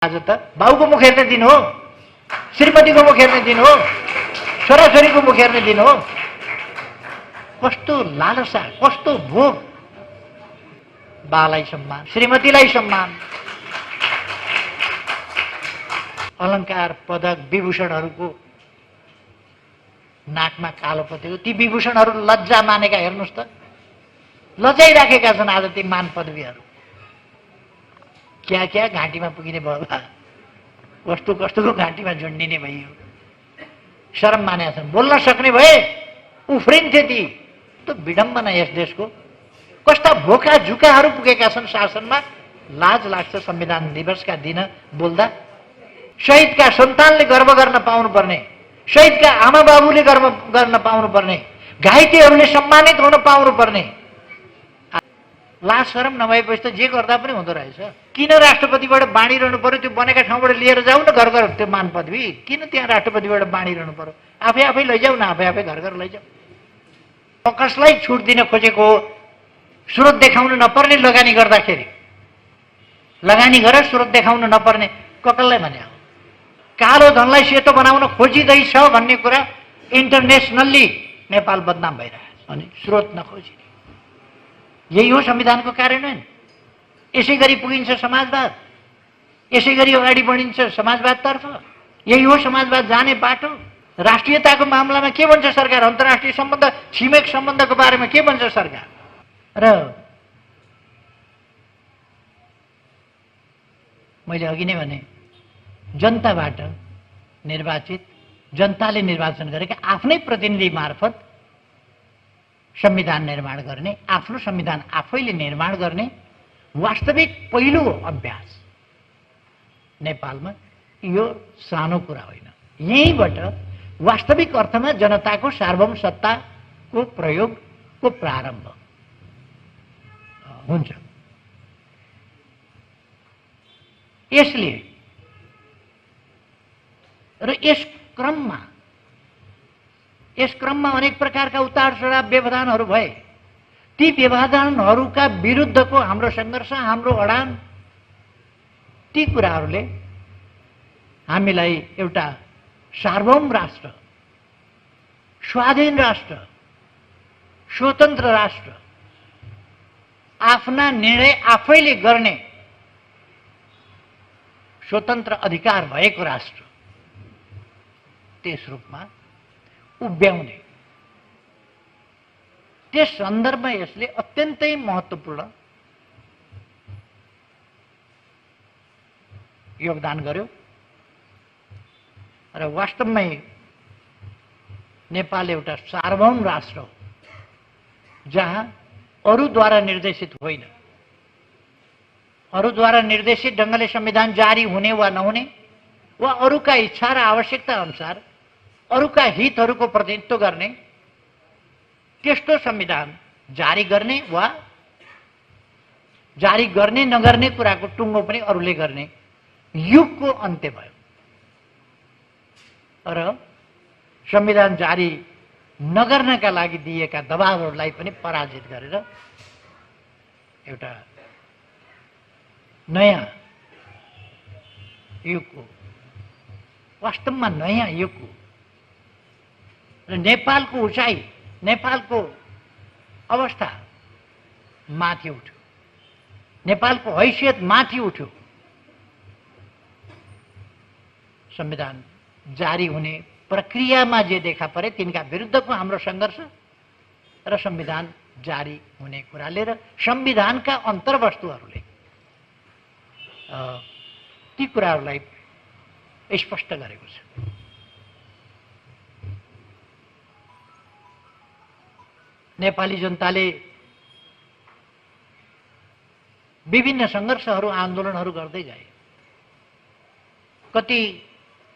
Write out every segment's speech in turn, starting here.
आज त बाउको मुख हेर्ने दिन हो, श्रीमतीको मुख हेर्ने दिन हो, छोराछोरीको मुख हेर्ने दिन हो। कस्तो लालसा, कस्तो भोग। बालाई सम्मान, श्रीमतीलाई सम्मान, अलङ्कार पदक विभूषणहरूको नाकमा कालो पतेको ती विभूषणहरू लज्जा मानेका हेर्नुहोस् त, लजाइराखेका छन् आज ती मान पदवीहरू। क्या क्या घाँटीमा पुगिने भयो, कस्तो कस्तोको घाँटीमा झुन्डिने भइयो। शरम मानेका छन्, बोल्न सक्ने भए उफ्रिन्थे ती। त विडम्बना यस देशको। कस्ता भोका झुकाहरू पुगेका छन् शासनमा। लाज लाग्छ संविधान दिवसका दिन बोल्दा। शहीदका सन्तानले गर्व गर्न पाउनुपर्ने, शहीदका आमा बाबुले गर्व गर्न पाउनुपर्ने, घाइतेहरूले सम्मानित हुन पाउनुपर्ने। लाज शरम नभएपछि त जे गर्दा पनि हुँदो रहेछ। किन राष्ट्रपतिबाट बाँडिरहनु पर्यो? त्यो बनेका ठाउँबाट लिएर जाऊ न घर घर त्यो मान पदवी। किन त्यहाँ राष्ट्रपतिबाट बाँडिरहनु पर्यो? आफै आफै लैजाऊ न, आफै आफै घर घर लैजाऊ। कसलाई छुट दिन खोजेको हो? स्रोत देखाउनु नपर्ने लगानी गर्दाखेरि, लगानी गरेर स्रोत देखाउनु नपर्ने कसलाई भने हो? कालो धनलाई सेतो बनाउन खोजिँदैछ भन्ने कुरा इन्टरनेसनल्ली नेपाल बदनाम भइरहेछ। अनि स्रोत नखोजी, यही हो संविधानको कार्यान्वयन। यसै गरी पुगिन्छ समाजवाद, यसै गरी अगाडि बढिन्छ समाजवादतर्फ। यही हो समाजवाद जाने बाटो। राष्ट्रियताको मामलामा के भन्छ सरकार? अन्तर्राष्ट्रिय सम्बन्ध, छिमेक सम्बन्धको बारेमा के भन्छ सरकार? र मैले अघि नै भने, जनताबाट निर्वाचित, जनताले निर्वाचन गरेका आफ्नै प्रतिनिधि मार्फत संविधान निर्माण गर्ने, आफ्नो संविधान आफैले निर्माण गर्ने वास्तविक पहिलो अभ्यास नेपालमा यो सानो कुरा होइन। यहीँबाट वास्तविक अर्थमा जनताको सार्वभौम सत्ताको प्रयोगको प्रारम्भ हुन्छ। यसले र यस क्रममा अनेक प्रकारका उतार चढाव व्यवधानहरू भए। ती व्यवधानहरूका विरुद्धको हाम्रो सङ्घर्ष, हाम्रो अडान, ती कुराहरूले हामीलाई एउटा सार्वभौम राष्ट्र, स्वाधीन राष्ट्र, स्वतन्त्र राष्ट्र, आफ्ना निर्णय आफैले गर्ने स्वतन्त्र अधिकार भएको राष्ट्र, त्यस रूपमा उभ्याउने, त्यस सन्दर्भमा यसले अत्यन्तै महत्त्वपूर्ण योगदान गर्यो। र वास्तवमै नेपाल एउटा सार्वभौम राष्ट्र हो, जहाँ अरूद्वारा निर्देशित होइन, अरूद्वारा निर्देशित ढङ्गले संविधान जारी हुने वा नहुने, वा अरूका इच्छा र आवश्यकता अनुसार अरूका हितहरूको प्रतिनिधित्व गर्ने त्यस्तो संविधान जारी गर्ने वा जारी गर्ने नगर्ने कुराको टुङ्गो पनि अरूले गर्ने युगको अन्त्य भयो। र संविधान जारी नगर्नका लागि दिएका दबावहरूलाई पनि पराजित गरेर एउटा नयाँ युगको, वास्तवमा नयाँ युगको र नेपालको उचाइ, नेपालको अवस्था माथि उठ्यो, नेपालको हैसियत माथि उठ्यो। संविधान जारी हुने प्रक्रियामा जे देखा परे तिनका विरुद्धको हाम्रो सङ्घर्ष र संविधान जारी हुने कुराले र संविधानका अन्तर्वस्तुहरूले ती कुराहरूलाई स्पष्ट गरेको छ। नेपाली जनताले विभिन्न सङ्घर्षहरू, आन्दोलनहरू गर्दै गए। कति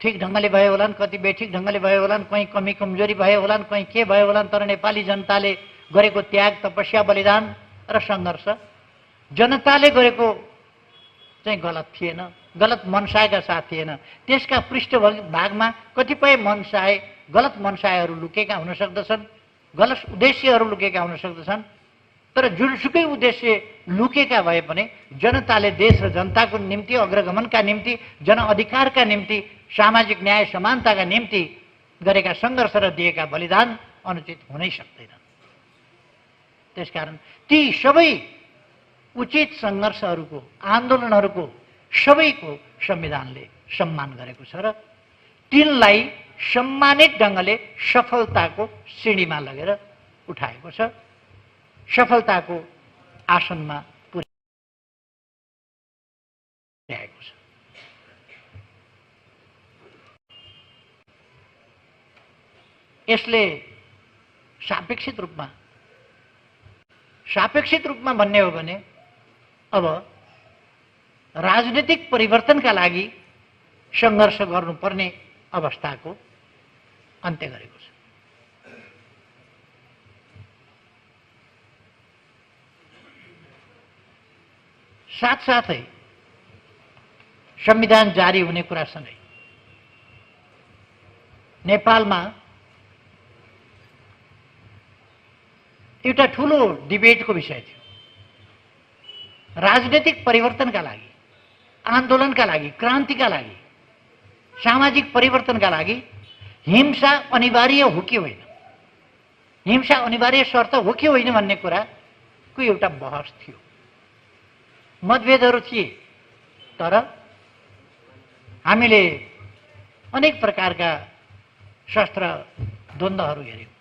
ठिक ढङ्गले भयो होलान्, कति बेठिक ढङ्गले भयो होलान्, कहीँ कमी कमजोरी भयो होलान्, कहीँ के भयो होलान्, तर नेपाली जनताले गरेको त्याग, तपस्या, बलिदान र सङ्घर्ष जनताले गरेको चाहिँ गलत थिएन, गलत मनसायका साथ थिएन। त्यसका पृष्ठभागमा कतिपय मनसाय, गलत मनसायहरू लुकेका हुन सक्दछन्, गलत उद्देश्यहरू लुकेका हुन सक्दछन्। तर जुनसुकै उद्देश्य लुकेका भए पनि जनताले देश र जनताको निम्ति, अग्रगमनका निम्ति, जनअधिकारका निम्ति, सामाजिक न्याय समानताका निम्ति गरेका सङ्घर्ष र दिएका बलिदान अनुचित हुनै सक्दैन। त्यसकारण ती सबै उचित सङ्घर्षहरूको, आन्दोलनहरूको सबैको संविधानले सम्मान गरेको छ र तिनलाई सम्मानित ढङ्गले सफलताको सिँढीमा लगेर उठाएको छ, सफलताको आसनमा पुर्याएको छ। यसले सापेक्षित रूपमा भन्ने हो भने अब राजनीतिक परिवर्तनका लागि सङ्घर्ष गर्नुपर्ने अवस्थाको अन्त्य गरेको छ। साथसाथै संविधान जारी हुने कुरासँगै नेपालमा एउटा ठूलो डिबेटको विषय थियो। राजनीतिक परिवर्तनका लागि, आन्दोलनका लागि, क्रान्तिका लागि, सामाजिक परिवर्तनका लागि हिंसा अनिवार्य हो कि होइन, हिंसा अनिवार्य शर्त हो कि होइन भन्ने कुराको एउटा बहस थियो। मतभेदहरू थिए, तर हामीले अनेक प्रकारका शस्त्र द्वन्द्वहरू हेऱ्यौँ,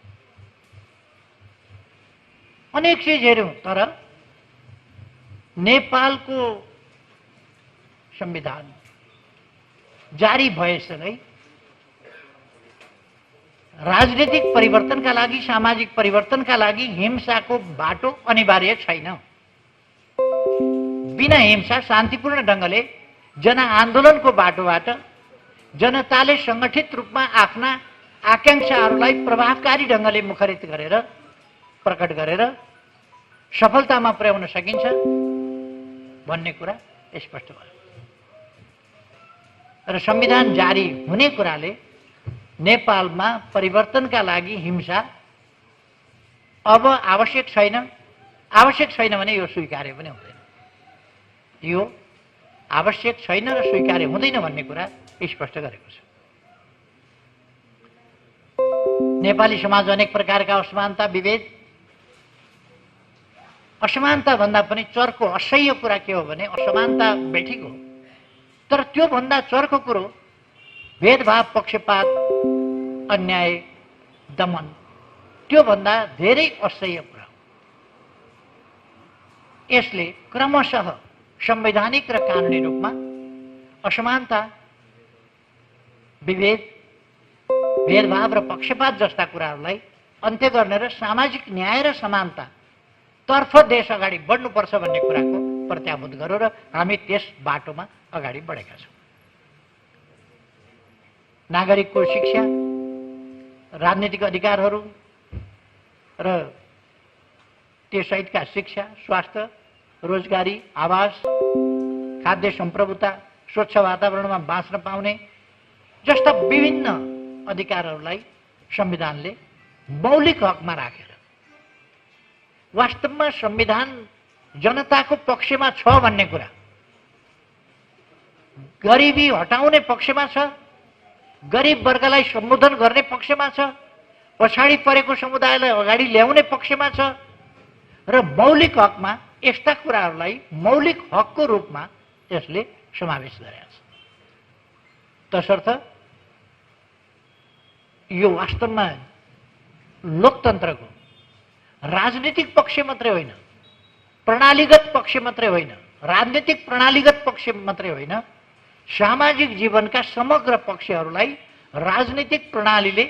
अनेक चिज हेऱ्यौँ, तर नेपालको संविधान जारी भएसँगै राजनीतिक परिवर्तनका लागि, सामाजिक परिवर्तनका लागि हिंसाको बाटो अनिवार्य छैन। बिना हिंसा शान्तिपूर्ण ढङ्गले जनआन्दोलनको बाटोबाट जनताले सङ्गठित रूपमा आफ्ना आकाङ्क्षाहरूलाई प्रभावकारी ढङ्गले मुखरित गरेर, प्रकट गरेर सफलतामा पुर्याउन सकिन्छ भन्ने कुरा स्पष्ट भयो। र संविधान जारी हुने कुराले नेपालमा परिवर्तनका लागि हिंसा अब आवश्यक छैन। आवश्यक छैन भने यो स्वीकार्य पनि हुँदैन। यो आवश्यक छैन र स्वीकार्य हुँदैन भन्ने कुरा स्पष्ट गरेको छ। नेपाली समाज अनेक प्रकारका असमानता, विभेद, असमानता भन्दा पनि चर्को असह्य कुरा के हो भने असमानता बेठिक हो, तर त्यो भन्दा चर्को कुरो भेदभाव, पक्षपात, अन्याय, दमन, त्यो भन्दा धेरै असह्य कुरा हो। यसले क्रमशः संवैधानिक र कानुनी रूपमा असमानता, विभेद, भेदभाव र पक्षपात जस्ता कुराहरूलाई अन्त्य गर्ने र सामाजिक न्याय र समानता तर्फ देश अगाडि बढ्नुपर्छ भन्ने कुराको प्रत्याभूत गर्यो र हामी त्यस बाटोमा अगाडि बढेका छौँ। नागरिकको शिक्षा, राजनीतिक अधिकारहरू र त्यससहितका शिक्षा, स्वास्थ्य, रोजगारी, आवास, खाद्य सम्प्रभुता, स्वच्छ वातावरणमा बाँच्न पाउने जस्ता विभिन्न अधिकारहरूलाई संविधानले मौलिक हकमा राखेर, वास्तवमा संविधान जनताको पक्षमा छ भन्ने कुरा, गरिबी हटाउने पक्षमा छ, गरिब वर्गलाई सम्बोधन गर्ने पक्षमा छ, पछाडि परेको समुदायलाई अगाडि ल्याउने पक्षमा छ र मौलिक हकमा यस्ता कुराहरूलाई मौलिक हकको रूपमा यसले समावेश गरेको छ। तसर्थ यो वास्तवमा लोकतन्त्रको राजनीतिक पक्ष मात्रै होइन, प्रणालीगत पक्ष मात्रै होइन, राजनीतिक प्रणालीगत पक्ष मात्रै होइन, सामाजिक जीवनका समग्र पक्षहरूलाई राजनीतिक प्रणालीले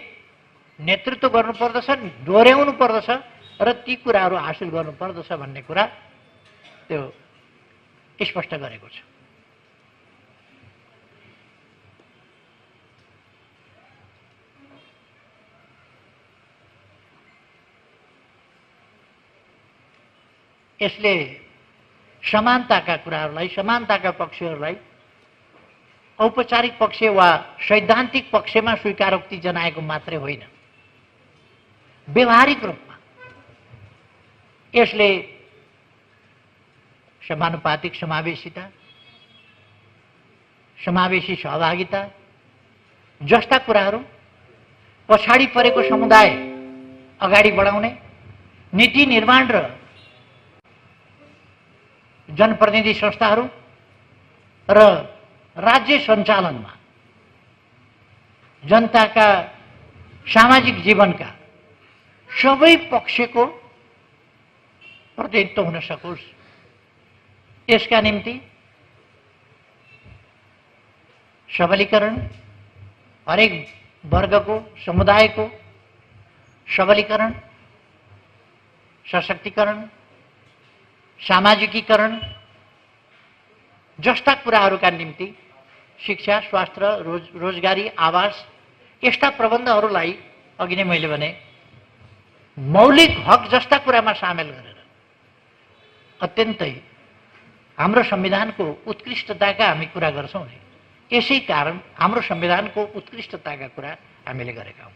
नेतृत्व गर्नुपर्दछ, डोर्याउनु पर्दछ र ती कुराहरू हासिल गर्नुपर्दछ भन्ने कुरा त्यो स्पष्ट गरेको छ। यसले समानताका कुराहरूलाई, समानताका पक्षहरूलाई औपचारिक पक्ष वा सैद्धान्तिक पक्षमा स्वीकारोक्ति जनाएको मात्रै होइन, व्यवहारिक रूपमा यसले समानुपातिक समावेशिता, समावेशी सहभागिता जस्ता कुराहरू, पछाडि परेको समुदाय अगाडि बढाउने, नीति निर्माण र जनप्रतिनिधि संस्थाहरू र राज्य सञ्चालनमा जनताका सामाजिक जीवनका सबै पक्षको प्रतिनिधित्व हुन सकोस्, यसका निम्ति सबलीकरण, हरेक वर्गको समुदायको सबलीकरण, सशक्तिकरण, सामाजिकीकरण जस्ता कुराहरूका निम्ति शिक्षा, स्वास्थ्य, रोजगारी, आवास यस्ता प्रबन्धहरूलाई अघि नै मैले भने मौलिक हक जस्ता कुरामा सामेल गरेर अत्यन्तै हाम्रो संविधानको उत्कृष्टताका हामी कुरा गर्छौँ नि, यसै कारण हाम्रो संविधानको उत्कृष्टताका कुरा हामीले गरेका हौँ।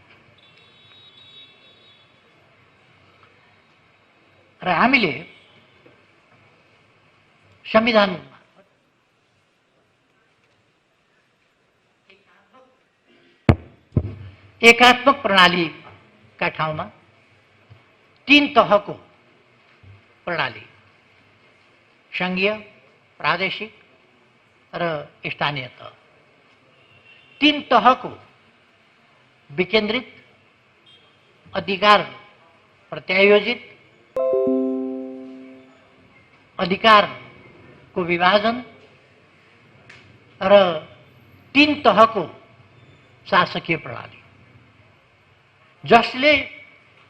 र हामीले संविधानमा एकात्मक प्रणालीका ठाउँमा 3 तहको प्रणाली, संघीय, प्रादेशिक र स्थानीय तह, 3 तहको विकेन्द्रित, अधिकार प्रत्यायोजित, अधिकारको विभाजन र 3 तहको शासकीय प्रणाली, जसले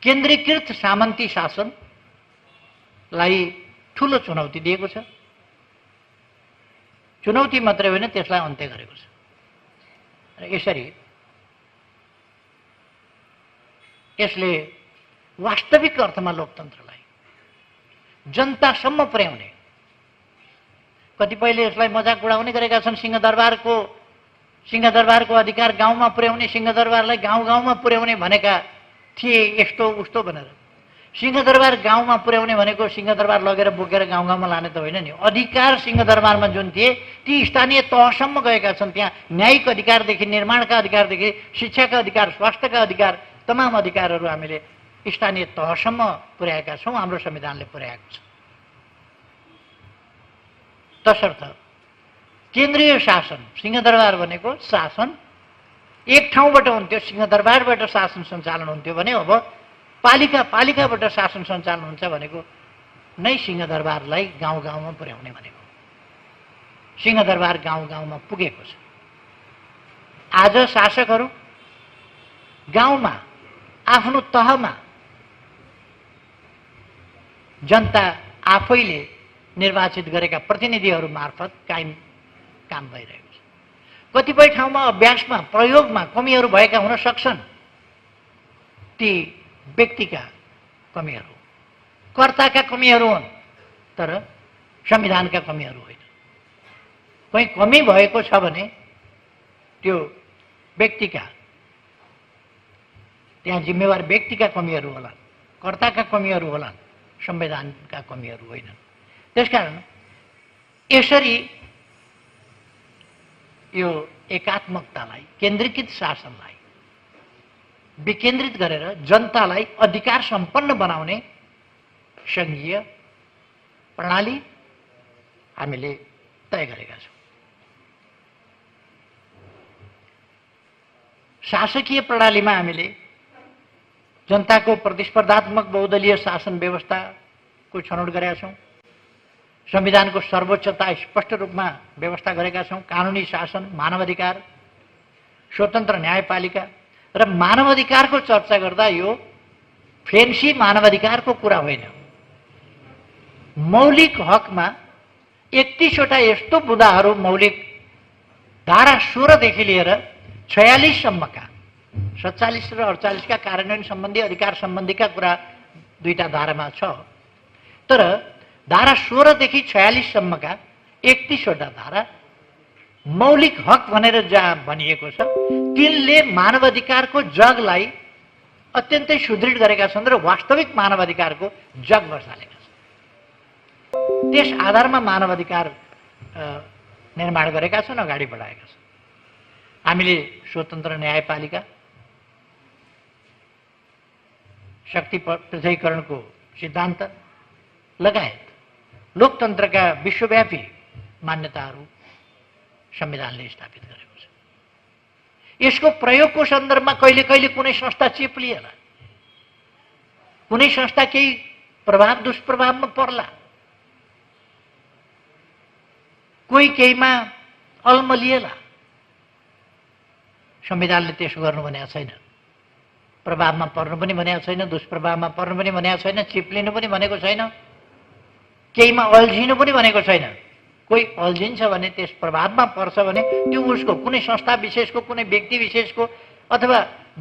केन्द्रीकृत सामन्ती शासनलाई ठूलो चुनौती दिएको छ। चुनौती मात्रै होइन, त्यसलाई अन्त्य गरेको छ। र यसरी यसले वास्तविक अर्थमा लोकतन्त्रलाई जनतासम्म पुर्याउने, कतिपयले यसलाई मजाक उडाउने गरेका छन्, सिंहदरबारको अधिकार गाउँमा पुर्याउने, सिंहदरबारलाई गाउँ गाउँमा पुर्याउने भनेका थिए, यस्तो उस्तो भनेर। सिंहदरबार गाउँमा पुर्याउने भनेको सिंहदरबार लगेर बोकेर गाउँ गाउँमा लाने त होइन नि। अधिकार सिंहदरबारमा जुन थिए ती स्थानीय तहसम्म गएका छन्। त्यहाँ न्यायिक अधिकारदेखि, निर्माणका अधिकारदेखि, शिक्षाका अधिकार, स्वास्थ्यका अधिकार, तमाम अधिकारहरू हामीले स्थानीय तहसम्म पुर्याएका छौँ, हाम्रो संविधानले पुर्याएको छ। तसर्थ केन्द्रीय शासन, सिंहदरबार भनेको शासन एक ठाउँबाट हुन्थ्यो, सिंहदरबारबाट शासन सञ्चालन हुन्थ्यो भने अब पालिकाबाट शासन सञ्चालन हुन्छ भनेको नै सिंहदरबारलाई गाउँ गाउँमा पुर्याउने भनेको। सिंहदरबार गाउँ गाउँमा पुगेको छ। आज शासकहरू गाउँमा आफ्नो तहमा जनता आफैले निर्वाचित गरेका प्रतिनिधिहरू मार्फत काम भइरहेको छ। कतिपय ठाउँमा अभ्यासमा, प्रयोगमा कमीहरू भएका हुन सक्छन्। ती व्यक्तिका कमीहरू, कर्ताका कमीहरू हुन्, तर संविधानका कमीहरू होइन। कहीँ कमी भएको छ भने त्यो व्यक्तिका, त्यहाँ जिम्मेवार व्यक्तिका कमीहरू होलान्, कर्ताका कमीहरू होलान्, संविधानका कमीहरू होइनन्। त्यसकारण यसरी यो एकात्मकतालाई, केन्द्रीकृत शासनलाई विकेन्द्रित गरेर जनतालाई अधिकार सम्पन्न बनाउने संघीय प्रणाली हामीले तय गरेका छौँ। शासकीय प्रणालीमा हामीले जनताको प्रतिस्पर्धात्मक बहुदलीय शासन व्यवस्थाको छनौट गरेका छौँ। संविधानको सर्वोच्चता स्पष्ट रूपमा व्यवस्था गरेका छौँ। कानुनी शासन, मानवाधिकार, स्वतन्त्र न्यायपालिका र मानवाधिकारको चर्चा गर्दा यो फेन्सी मानवाधिकारको कुरा होइन। मौलिक हकमा 31वटा यस्तो बुँदाहरू, मौलिक धारा 16 देखि लिएर 46 सम्मका, 47 र 48 का कार्यान्वयन सम्बन्धी, अधिकार सम्बन्धीका कुरा 2टा धारामा छ। तर धारा 16 देखि 46 सम्मका 31वटा धारा मौलिक हक भनेर जहाँ भनिएको छ, तिनले मानवाधिकारको जगलाई अत्यन्तै सुदृढ गरेका छन् र वास्तविक मानवाधिकारको जग बसालेका छन्। त्यस आधारमा मानव अधिकार निर्माण गरेका छन्, अगाडि बढाएका छन्। हामीले स्वतन्त्र न्यायपालिका, शक्ति पृथकीकरणको सिद्धान्त लगायत लोकतन्त्रका विश्वव्यापी मान्यताहरू संविधानले स्थापित गरेको छ। यसको प्रयोगको सन्दर्भमा कहिले कहिले कुनै संस्था चेप्लिएला, कुनै संस्था केही प्रभाव दुष्प्रभावमा पर्ला, कोही केहीमा अल्मलिएला। संविधानले त्यसो गर्नु भनेको छैन। प्रभावमा पर्नु पनि भनेको छैन, दुष्प्रभावमा पर्नु पनि भनेको छैन, चिप्लिनु पनि भनेको छैन, केहीमा अल्झिनु पनि भनेको छैन। कोही अल्झिन्छ भने, त्यस प्रभावमा पर्छ भने त्यो उसको कुनै संस्था विशेषको, कुनै व्यक्ति विशेषको अथवा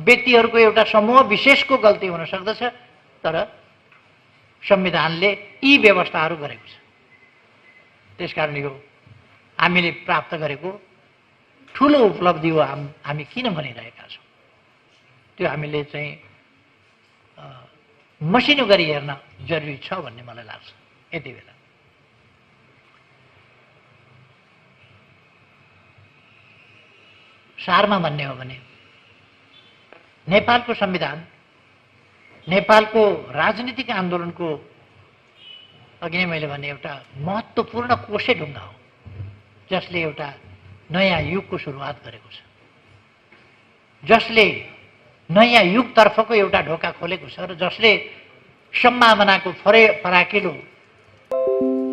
व्यक्तिहरूको एउटा समूह विशेषको गल्ती हुन सक्दछ। तर संविधानले यी व्यवस्थाहरू गरेको छ। त्यसकारण यो हामीले प्राप्त गरेको ठुलो उपलब्धि हो। हामी किन भनिरहेका छौँ त्यो हामीले चाहिँ मसिनो गरी हेर्न जरुरी छ भन्ने मलाई लाग्छ। यति बेला सारमा भन्ने हो भने नेपालको संविधान नेपालको राजनीतिक आन्दोलनको अघि नै मैले भने एउटा महत्त्वपूर्ण कोसे ढुङ्गा हो, जसले एउटा नयाँ युगको सुरुवात गरेको छ, जसले नयाँ युगतर्फको एउटा ढोका खोलेको छ र जसले सम्भावनाको फराकिलो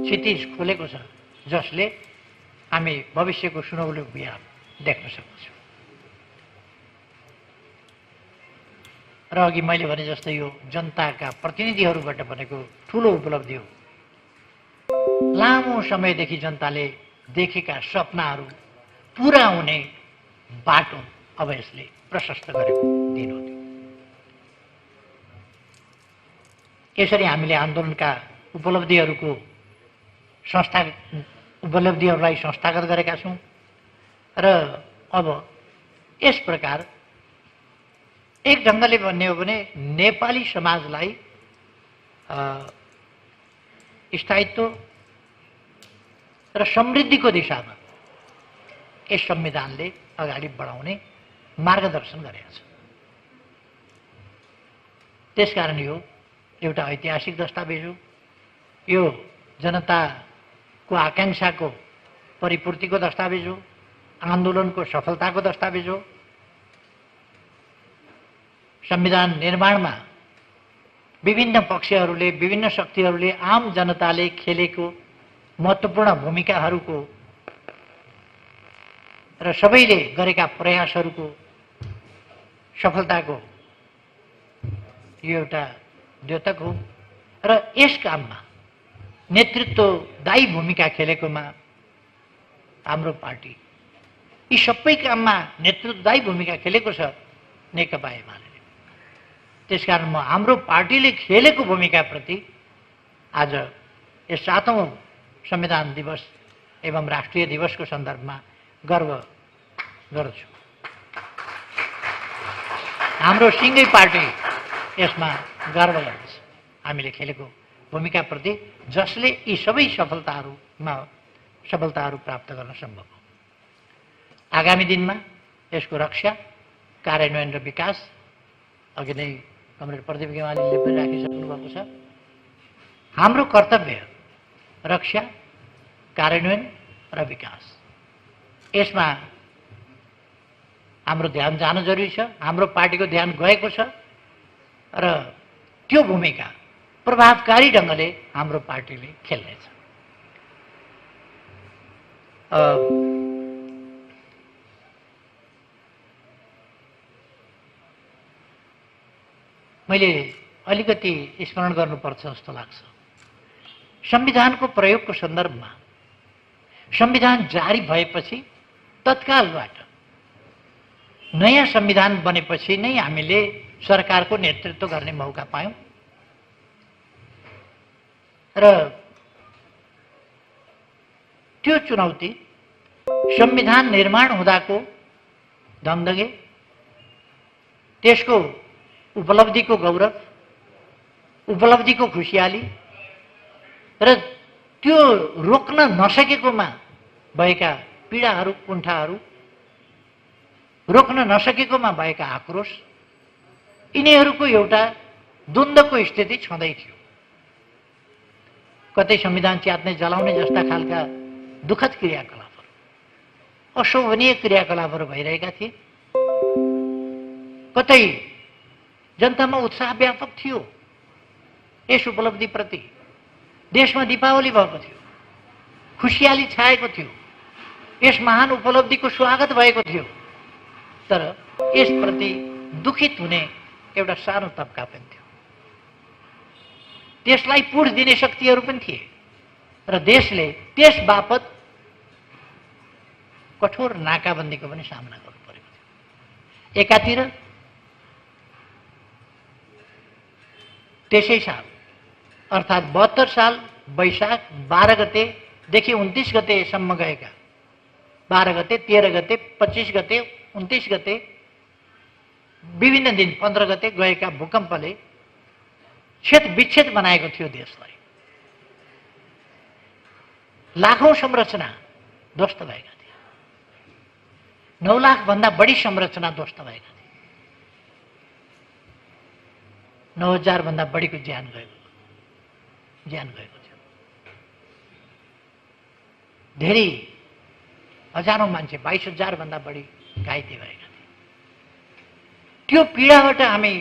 क्षितिज खोलेको छ, जसले हामी भविष्यको सुनौलो बिहान देख्न सक्छौँ। र अघि मैले भने जस्तै यो जनताका प्रतिनिधिहरूबाट बनेको ठुलो उपलब्धि हो। लामो समयदेखि जनताले देखेका सपनाहरू पुरा हुने बाटो अब यसले प्रशस्त गरेको दिन हो। यसरी हामीले आन्दोलनका उपलब्धिहरूलाई संस्थागत गरेका छौँ र अब यस प्रकार एक ढङ्गले भन्ने हो भने नेपाली समाजलाई स्थायित्व र समृद्धिको दिशामा यस संविधानले अगाडि बढाउने मार्गदर्शन गरेको छ। त्यसकारण यो एउटा ऐतिहासिक दस्तावेज हो। यो जनताको आकांक्षाको परिपूर्तिको दस्तावेज हो, आन्दोलनको सफलताको दस्तावेज हो। संविधान निर्माणमा विभिन्न पक्षहरूले, विभिन्न शक्तिहरूले, आम जनताले खेलेको महत्त्वपूर्ण भूमिकाहरूको र सबैले गरेका प्रयासहरूको सफलताको यो एउटा द्योतक हो। र यस काममा नेतृत्वदायी भूमिका खेलेकोमा हाम्रो पार्टी, यी सबै काममा नेतृत्वदायी भूमिका खेलेको छ नेकपा एमाले। त्यसकारण म हाम्रो पार्टीले खेलेको भूमिकाप्रति आज यस 7औं संविधान दिवस एवं राष्ट्रिय दिवसको सन्दर्भमा गर्व गर्छु। हाम्रो सिङ्गै पार्टी यसमा गर्व गर्दछ हामीले खेलेको भूमिकाप्रति, जसले यी सबै सफलताहरू प्राप्त गर्न सम्भव हो। आगामी दिनमा यसको रक्षा, कार्यान्वयन र विकास अघि नै कमरेड प्रदीप गेवालीले पनि राखिसक्नु भएको छ। हाम्रो कर्तव्य रक्षा, कार्यान्वयन र विकास, यसमा हाम्रो ध्यान जानु जरुरी छ। हाम्रो पार्टीको ध्यान गएको छ र त्यो भूमिका प्रभावकारी ढङ्गले हाम्रो पार्टीले खेल्नेछ। मैले अलिकति स्मरण गर्नुपर्छ जस्तो लाग्छ। संविधानको प्रयोगको सन्दर्भमा संविधान जारी भएपछि तत्कालबाट नयाँ संविधान बनेपछि नै हामीले सरकारको नेतृत्व गर्ने मौका पायौँ र त्यो चुनौती संविधान निर्माण हुँदाको दगदगे, त्यसको उपलब्धिको गौरव, उपलब्धिको खुसियाली र त्यो रोक्न नसकेकोमा भएका पीडाहरू, कुण्ठाहरू, रोक्न नसकेकोमा भएका आक्रोश, यिनीहरूको एउटा द्वन्द्वको स्थिति छँदै थियो। कतै संविधान च्यात्ने, जलाउने जस्ता खालका दुःखद क्रियाकलापहरू, अशोभनीय क्रियाकलापहरू भइरहेका थिए। कतै जनतामा उत्साह व्यापक थियो यस उपलब्धिप्रति। देशमा दीपावली भएको थियो, खुसियाली छाएको थियो, यस महान उपलब्धिको स्वागत भएको थियो। तर यसप्रति दुखित हुने एउटा सानो तबका पनि थियो। त्यसलाई पुष दिने शक्तिहरू पनि थिए र देशले त्यस बापत कठोर नाकाबन्दीको पनि सामना गर्नु परेको थियो। एकातिर त्यसै साल अर्थात् 72 साल वैशाख 12 गतेदेखि 29 गतेसम्म गएका, 12 गते, 13 गते, 25 गते, 29 गते, विभिन्न दिन 15 गते गएका भूकम्पले क्षत विच्छेद बनाएको थियो देशलाई। लाखौं संरचना ध्वस्त भएका थिए। 9 लाख भन्दा बढी संरचना ध्वस्त भएका थिए। 9,000 भन्दा बढीको ज्यान गएको थियो। धेरै हजारौं मान्छे, 22,000 भन्दा बढी घाइते भएका थिए। त्यो पीडाबाट हामी,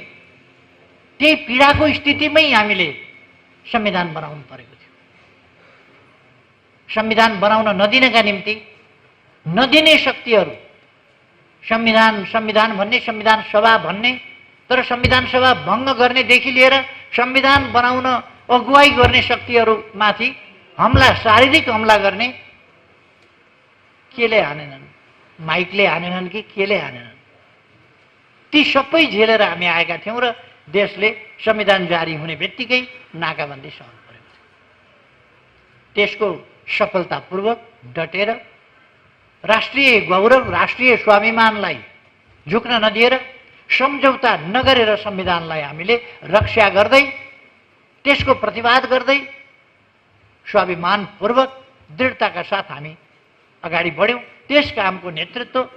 त्यही पीडाको स्थितिमै हामीले संविधान बनाउनु परेको थियो। संविधान बनाउन नदिनका निम्ति नदिने शक्तिहरू, संविधान भन्ने, संविधान सभा भन्ने, तर संविधान सभा भङ्ग गर्नेदेखि लिएर संविधान बनाउन अगुवाई गर्ने शक्तिहरूमाथि हमला, शारीरिक हमला गर्ने, केले हानेनन्, माइकले हानेनन् कि केले हानेनन्, ती सबै झेलेर हामी आएका थियौँ र देशले संविधान जारी हुने बित्तिकै नाकाबन्दी सहनु परेको थियो। त्यसको सफलतापूर्वक डटेर राष्ट्रिय गौरव, राष्ट्रिय स्वाभिमानलाई झुक्न नदिएर, सम्झौता नगरेर संविधानलाई हामीले रक्षा गर्दै, त्यसको प्रतिवाद गर्दै स्वाभिमानपूर्वक दृढताका साथ हामी अगाडि बढ्यौँ। त्यस कामको नेतृत्व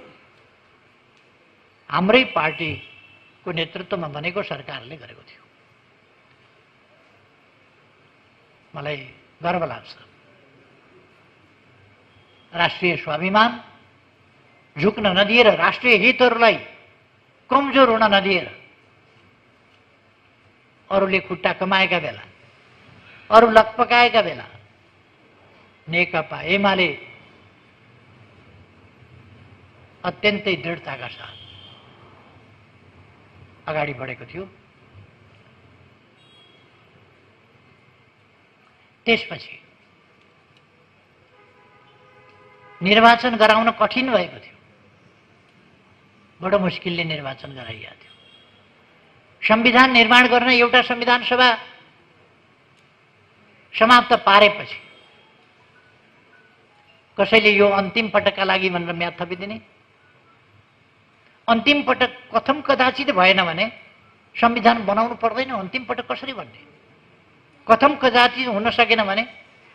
हाम्रै पार्टीको नेतृत्वमा बनेको सरकारले गरेको थियो। मलाई गर्व लाग्छ। राष्ट्रिय स्वाभिमान झुक्न नदिएर, राष्ट्रिय हितहरूलाई कमजोर हुन नदिएर, अरूले खुट्टा कमाएका बेला, अरू लकपकाएका बेला नेकपा एमाले अत्यन्तै दृढताका साथ अगाडि बढेको थियो। त्यसपछि निर्वाचन गराउन कठिन भएको थियो। बडो मुस्किलले निर्वाचन गराइएको थियो। संविधान निर्माण गर्न एउटा संविधान सभा समाप्त पारेपछि कसैले यो अन्तिम पटकका लागि भनेर म्याद थपिदिने, अन्तिम पटक कथम कदाचित भएन भने संविधान बनाउनु पर्दैन, अन्तिम पटक कसरी भन्ने, कथम कदाचित हुन सकेन भने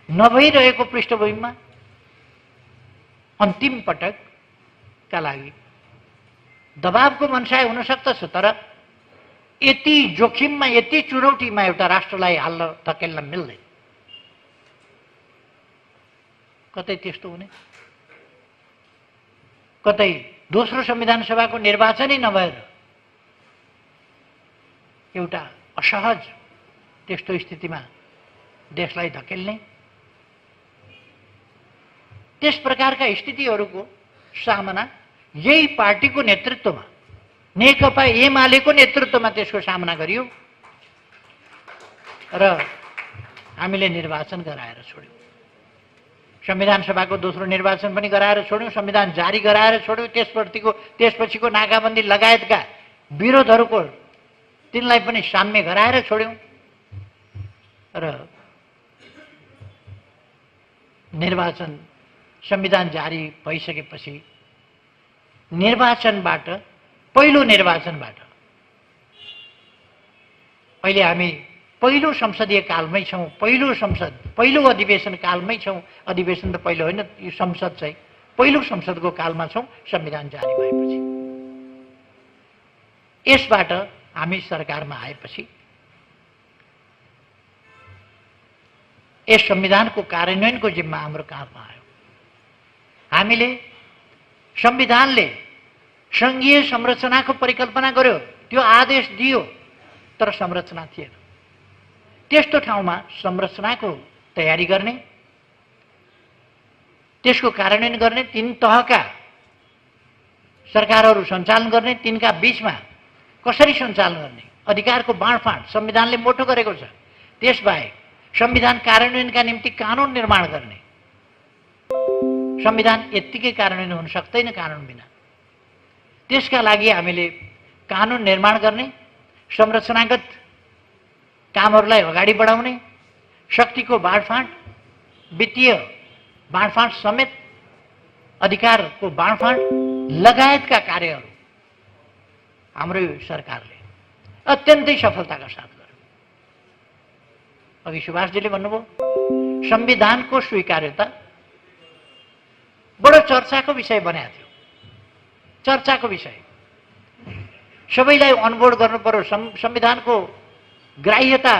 नभइरहेको पृष्ठभूमिमा अन्तिम पटकका लागि दबावको मनसाय हुन सक्दछ। तर यति जोखिममा, यति चुनौतीमा एउटा राष्ट्रलाई हाल्न धकेल्न मिल्दैन। कतै त्यस्तो हुने, कतै दोस्रो संविधान सभाको निर्वाचनै नभएर एउटा असहज त्यस्तो स्थितिमा देशलाई धकेल्ने, त्यस प्रकारका स्थितिहरूको सामना यही पार्टीको नेतृत्वमा, नेकपा एमालेको नेतृत्वमा त्यसको सामना गरियो र हामीले निर्वाचन गराएर छोड्यौँ। संविधान सभाको दोस्रो निर्वाचन पनि गराएर छोड्यौँ, संविधान जारी गराएर छोड्यौँ। त्यसपछिको नाकाबन्दी लगायतका विरोधहरूको तिनलाई पनि साम्य गराएर छोड्यौँ र निर्वाचन, संविधान जारी भइसकेपछि निर्वाचनबाट, पहिलो निर्वाचनबाट, अहिले हामी पहिलो संसदीय कालमै छौँ, पहिलो संसद पहिलो अधिवेशन कालमै छौँ। अधिवेशन त पहिलो होइन, यो संसद चाहिँ पहिलो संसदको कालमा छौँ संविधान जारी भएपछि। यसबाट हामी सरकारमा आएपछि यस संविधानको कार्यान्वयनको जिम्मा हाम्रो काँधमा आयो। हामीले संविधानले सङ्घीय संरचनाको परिकल्पना गर्यो, त्यो आदेश दियो, तर संरचना थिएन। त्यस्तो ठाउँमा संरचनाको तयारी गर्ने, त्यसको कार्यान्वयन गर्ने, तीन तहका सरकारहरू सञ्चालन गर्ने, तिनका बीचमा कसरी सञ्चालन गर्ने, अधिकारको बाँडफाँड संविधानले मोटो गरेको छ। त्यसबाहेक संविधान कार्यान्वयनका निम्ति कानुन निर्माण गर्ने। संविधान यत्तिकै कार्यान्वयन हुन सक्दैन कानुन बिना। त्यसका लागि हामीले कानुन निर्माण गर्ने, संरचनागत कामहरूलाई अगाडि बढाउने, शक्तिको बाँडफाँड, वित्तीय बाँडफाँड समेत अधिकारको बाँडफाँड लगायतका कार्यहरू हाम्रो सरकारले अत्यन्तै सफलताका साथ गर्यो। अघि सुभाषजीले भन्नुभयो संविधानको स्वीकार्यता बडो चर्चाको विषय बनाएको थियो। चर्चाको विषय, सबैलाई अनबोर्ड गर्नु पर्यो, संविधानको ग्राह्यता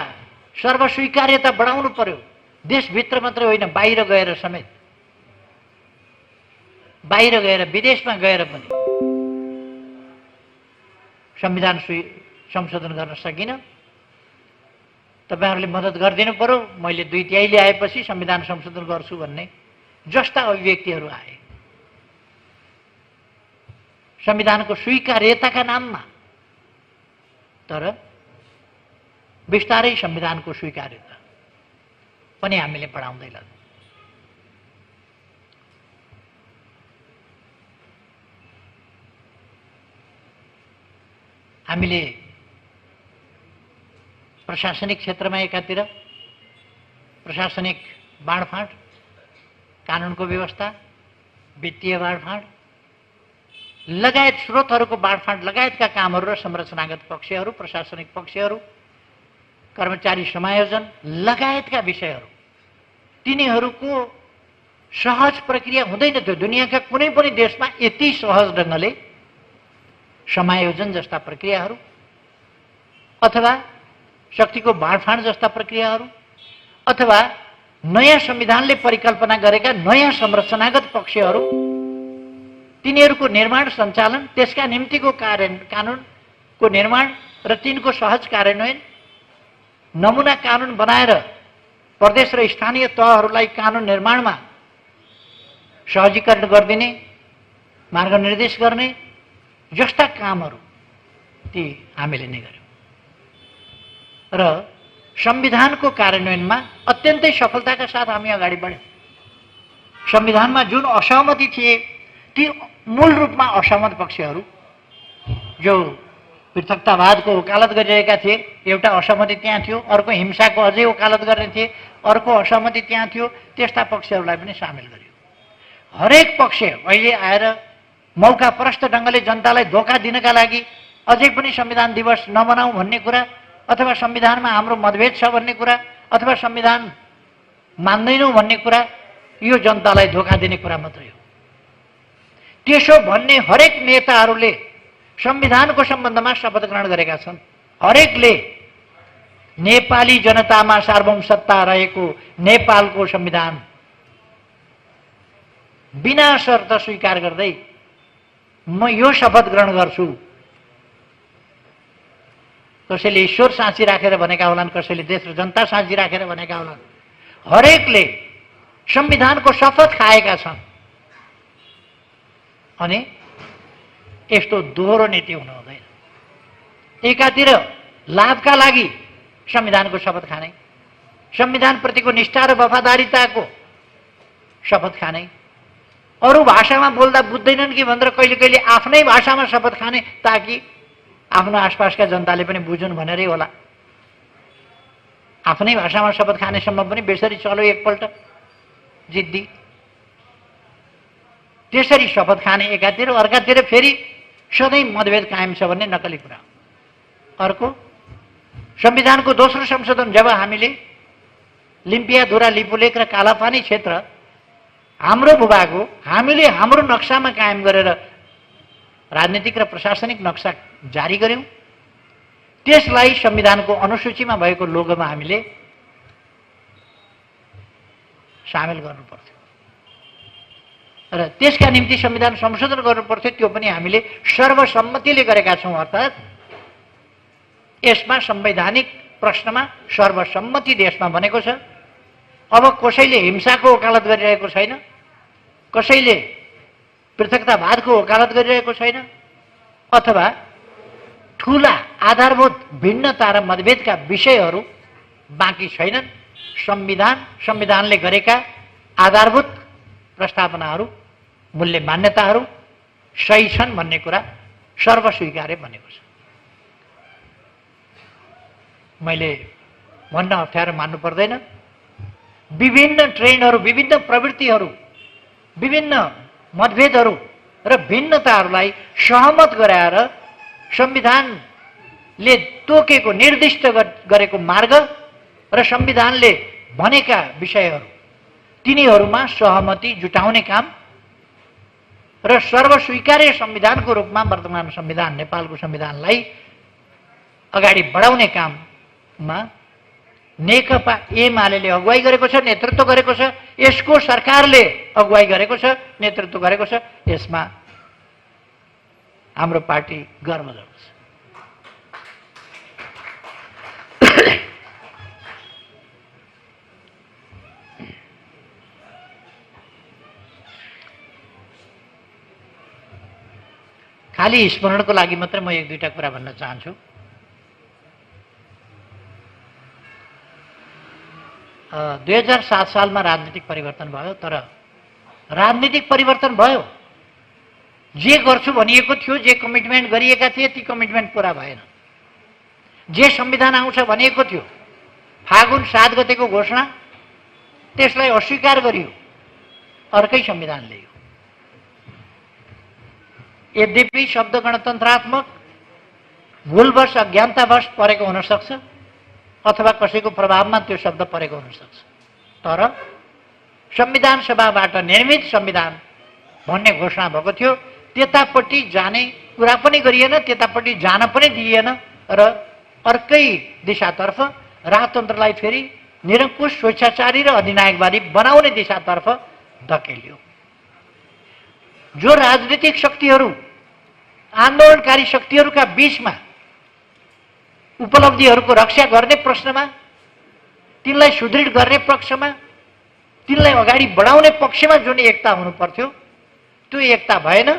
सर्वस्वीकार्यता बढाउनु पर्यो। देशभित्र मात्रै होइन, बाहिर गएर समेत, बाहिर गएर विदेशमा गएर पनि संविधान संशोधन गर्न सकिन। तपाईहरुले मद्दत गरिदिनु पर्यो, मैले 2/3 ल्याएपछि संविधान संशोधन गर्छु भन्ने जस्ता अभिव्यक्तिहरू आए संविधानको स्वीकार्यताका नाममा। तर बिस्तारै संविधानको स्वीकार्यता पनि हामीले बढाउँदै लाग्यौं। हामीले प्रशासनिक क्षेत्रमा एकातिर प्रशासनिक बाँडफाँड, कानुनको व्यवस्था, वित्तीय बाँडफाँड लगायत स्रोतहरूको बाँडफाँड लगायतका कामहरू र संरचनागत पक्षहरू, प्रशासनिक पक्षहरू, कर्मचारी समायोजन लगायतका विषयहरू, तिनीहरूको सहज प्रक्रिया हुँदैन थियो। दुनियाँका कुनै पनि देशमा यति सहज ढङ्गले समायोजन जस्ता प्रक्रियाहरू अथवा शक्तिको बाँडफाँड जस्ता प्रक्रियाहरू अथवा नयाँ संविधानले परिकल्पना गरेका नयाँ संरचनागत पक्षहरू, तिनीहरूको निर्माण सञ्चालन, त्यसका निम्तिको कानुनको निर्माण र तिनको सहज कार्यान्वयन, नमुना कानुन बनाएर प्रदेश र स्थानीय तहहरूलाई कानुन निर्माणमा सहजीकरण गरिदिने, मार्गनिर्देश गर्ने जस्ता कामहरू ती हामीले नै गर्यौं र संविधानको कार्यान्वयनमा अत्यन्तै सफलताका साथ हामी अगाडि बढ्यौं। संविधानमा जुन असहमति थिए ती मूल रूपमा असहमत पक्षहरू जो पृथकतावादको वकालत गरिरहेका थिए, एउटा असहमति त्यहाँ थियो, अर्को हिंसाको अझै वकालत गर्ने थिए, अर्को असहमति त्यहाँ थियो, त्यस्ता पक्षहरूलाई पनि सामेल गरियो। हरेक पक्ष अहिले आएर मौकाप्रस्त ढङ्गले जनतालाई धोका दिनका लागि अझै पनि संविधान दिवस नमनाऊ भन्ने कुरा अथवा संविधानमा हाम्रो मतभेद छ भन्ने कुरा अथवा संविधान मान्दैनौँ भन्ने कुरा, यो जनतालाई धोका दिने कुरा मात्रै हो। त्यसो भन्ने हरेक नेताहरूले संविधानको सम्बन्धमा शपथ ग्रहण गरेका छन्। हरेकले नेपाली जनतामा सार्वभौम सत्ता रहेको नेपालको संविधान बिना शर्त स्वीकार गर्दै म यो शपथ ग्रहण गर्छु। कसैले ईश्वर साँची राखेर भनेका होलान्, कसैले देश र जनता साँची राखेर भनेका होलान्। हरेकले संविधानको शपथ खाएका छन्। अनि यस्तो दोहोरो नीति हुनु हुँदैन। एकातिर लाभका लागि संविधानको शपथ खाने, संविधानप्रतिको निष्ठा र वफादारीताको शपथ खाने, अरू भाषामा बोल्दा बुझ्दैनन् कि भनेर कहिले कहिले आफ्नै भाषामा शपथ खाने ताकि आफ्नो आसपासका जनताले पनि बुझुन् भनेरै होला। आफ्नै भाषामा शपथ खानेसम्म पनि बेसरी चल्यो एकपल्ट जिद्दी। त्यसरी शपथ खाने एकातिर, अर्कातिर फेरि सधैँ मतभेद कायम छ भन्ने नकली कुरा। अर्को, संविधानको दोस्रो संशोधन जब हामीले लिम्पियाधुरा, लिपुलेक र कालापानी क्षेत्र हाम्रो भूभाग हो। हामीले हाम्रो नक्सामा कायम गरेर राजनीतिक र प्रशासनिक नक्सा जारी गर्यौं। त्यसलाई संविधानको अनुसूचीमा भएको लोगोमा हामीले सामेल गर्नु पर्थ्यो र त्यसका निम्ति संविधान संशोधन गर्नु पर्थ्यो। त्यो पनि हामीले सर्वसम्मतिले गरेका छौं। अर्थात् यसमा संवैधानिक प्रश्नमा सर्वसम्मति देशमा बनेको छ। अब कसैले हिंसाको वकालत गरिरहेको छैन, कसैले पृथकतावादको वकालत गरिरहेको छैन, अथवा ठूला आधारभूत भिन्नता र मतभेदका विषयहरू बाँकी छैनन्। संविधानले गरेका आधारभूत प्रस्तावनाहरू, मूल्य मान्यताहरू सही छन् भन्ने कुरा सर्वस्वीकार्य बनेको छ। मैले भन्न अप्ठ्यारो मान्नु पर्दैन। विभिन्न ट्रेन्डहरू, विभिन्न प्रवृत्तिहरू, विभिन्न मतभेदहरू र भिन्नताहरूलाई सहमत गराएर संविधानले तोकेको, निर्दिष्ट गरेको मार्ग र संविधानले भनेका विषयहरू, तिनीहरूमा सहमति जुटाउने काम र सर्वस्वीकार्य संविधानको रूपमा वर्तमान संविधान, नेपालको संविधानलाई अगाडि बढाउने काममा नेकपा एमाले अगुवाई गरेको छ, नेतृत्व गरेको छ। यसको सरकारले अगुवाई गरेको छ, नेतृत्व गरेको छ। यसमा हाम्रो पार्टी गर्व गर्दछ। खाली स्मरणको लागि मात्र म एक दुईटा कुरा भन्न चाहन्छु। 2007 सालमा राजनीतिक परिवर्तन भयो, तर राजनीतिक परिवर्तन भयो, जे गर्छु भनिएको थियो, जे कमिटमेन्ट गरिएका थिए ती कमिटमेन्ट पूरा भएन। जे संविधान आउँछ भनिएको थियो, फागुन 7 गतेको घोषणा, त्यसलाई अस्वीकार गरियो, अर्कै संविधान ल्यायो। यद्यपि शब्द गणतन्त्रात्मक भूलवश, अज्ञानतावश परेको हुन सक्छ, अथवा कसैको प्रभावमा त्यो शब्द परेको हुन सक्छ, तर संविधान सभाबाट निर्मित संविधान भन्ने घोषणा भएको थियो। त्यतापट्टि जाने कुरा पनि गरिएन, त्यतापट्टि जान पनि दिइएन र अर्कै दिशातर्फ राजतन्त्रलाई फेरि निरङ्कुश, स्वेच्छाचारी र अधिनायकवादी बनाउने दिशातर्फ धकेलियो। जो राजनीतिक शक्तिहरू, आन्दोलनकारी शक्तिहरूका बीचमा उपलब्धिहरूको रक्षा गर्ने प्रश्नमा, तिनलाई सुदृढ गर्ने पक्षमा, तिनलाई अगाडि बढाउने पक्षमा जुन एकता हुनु पर्थ्यो, त्यो एकता भएन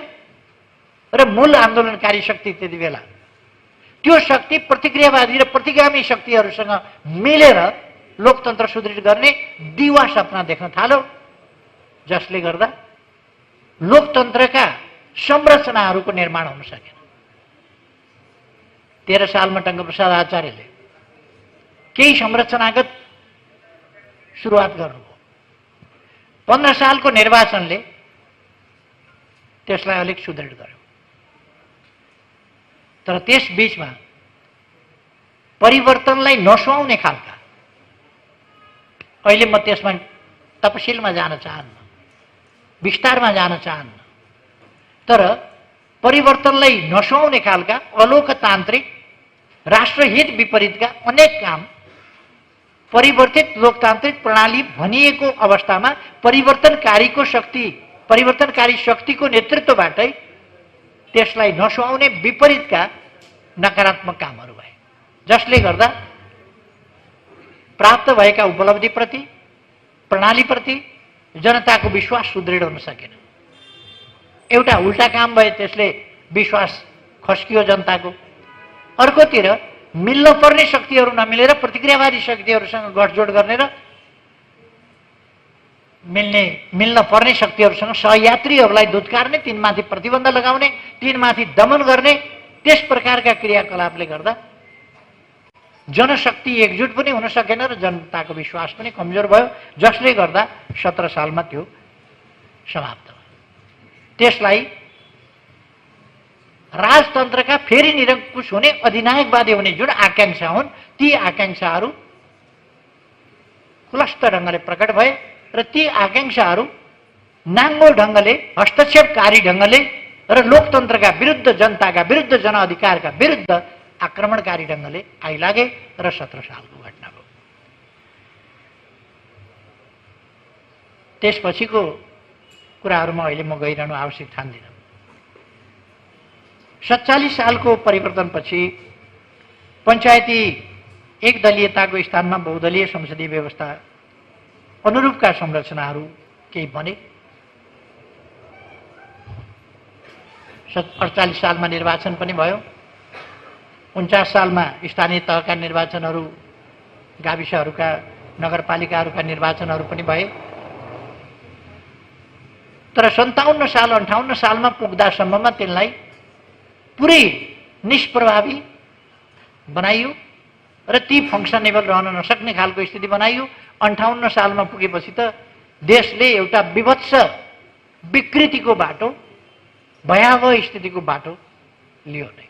र मूल आन्दोलनकारी शक्ति त्यति बेला, त्यो शक्ति प्रतिक्रियावादी र प्रतिगामी शक्तिहरूसँग मिलेर लोकतन्त्र सुदृढ गर्ने दिवा सपना देख्न थाल्यो, जसले गर्दा लोकतन्त्रका संरचनाहरूको निर्माण हुन सकेन। 13 सालमा टङ्कप्रसाद आचार्यले केही संरचनागत सुरुवात गर्नुभयो। 15 सालको निर्वाचनले त्यसलाई अलिक सुदृढ गर्यो। तर त्यस बीचमा परिवर्तनलाई नसुहाउने खालका, अहिले म त्यसमा तपसिलमा जान चाहन्न, विस्तारमा जान चाहन्न, तर परिवर्तनलाई नसुहाउने खालका अलोकतान्त्रिक, राष्ट्रहित विपरीतका अनेक काम परिवर्तित लोकतान्त्रिक प्रणाली भनिएको अवस्थामा परिवर्तनकारी शक्तिको नेतृत्वबाटै त्यसलाई नसुहाउने विपरीतका नकारात्मक कामहरू भए, जसले गर्दा प्राप्त भएका उपलब्धिप्रति, प्रणालीप्रति जनताको विश्वास सुदृढ हुन सकेन। एउटा उल्टा काम भए, त्यसले विश्वास खस्कियो जनताको। अर्कोतिर मिल्न पर्ने शक्तिहरू नमिलेर प्रतिक्रियावादी शक्तिहरूसँग गठजोड गर्ने र मिल्न पर्ने शक्तिहरूसँग सहयात्रीहरूलाई दुत्कारने, तिनमाथि प्रतिबन्ध लगाउने, तिनमाथि दमन गर्ने, त्यस प्रकारका क्रियाकलापले गर्दा जनशक्ति एकजुट पनि हुन सकेन र जनताको विश्वास पनि कमजोर भयो, जसले गर्दा 17 सालमा त्यो समाप्त भयो। त्यसलाई राजतन्त्रका फेरि निरङ्कुश हुने, अधिनायकवादी हुने जुन आकांक्षा हुन्, ती आकांक्षाहरू कुलस्त ढङ्गले प्रकट भए र ती आकांक्षाहरू नाङ्गो ढङ्गले, हस्तक्षेपकारी ढङ्गले र लोकतन्त्रका विरुद्ध, जनताका विरुद्ध, जनअधिकारका विरुद्ध आक्रमणकारी ढङ्गले आइलागे र 17 सालको घटना भयो। त्यसपछिको कुराहरूमा अहिले म गइरहनु आवश्यक ठान्दिनँ। 47 सालको परिवर्तनपछि पञ्चायती एकदलीयताको स्थानमा बहुदलीय संसदीय व्यवस्था अनुरूपका संरचनाहरू केही बने। 48 सालमा निर्वाचन पनि भयो। 49 सालमा स्थानीय तहका निर्वाचनहरू, गाविसहरूका, नगरपालिकाहरूका निर्वाचनहरू पनि भए। तर 57 साल 58 सालमा पुग्दासम्ममा त्यसलाई पुरै निष्प्रभावी बनाइयो र ती फङ्सनेबल रहन नसक्ने खालको स्थिति बनाइयो। 58 सालमा पुगेपछि त देशले एउटा विभत्स विकृतिको बाटो, भयावह स्थितिको बाटो लियो नै।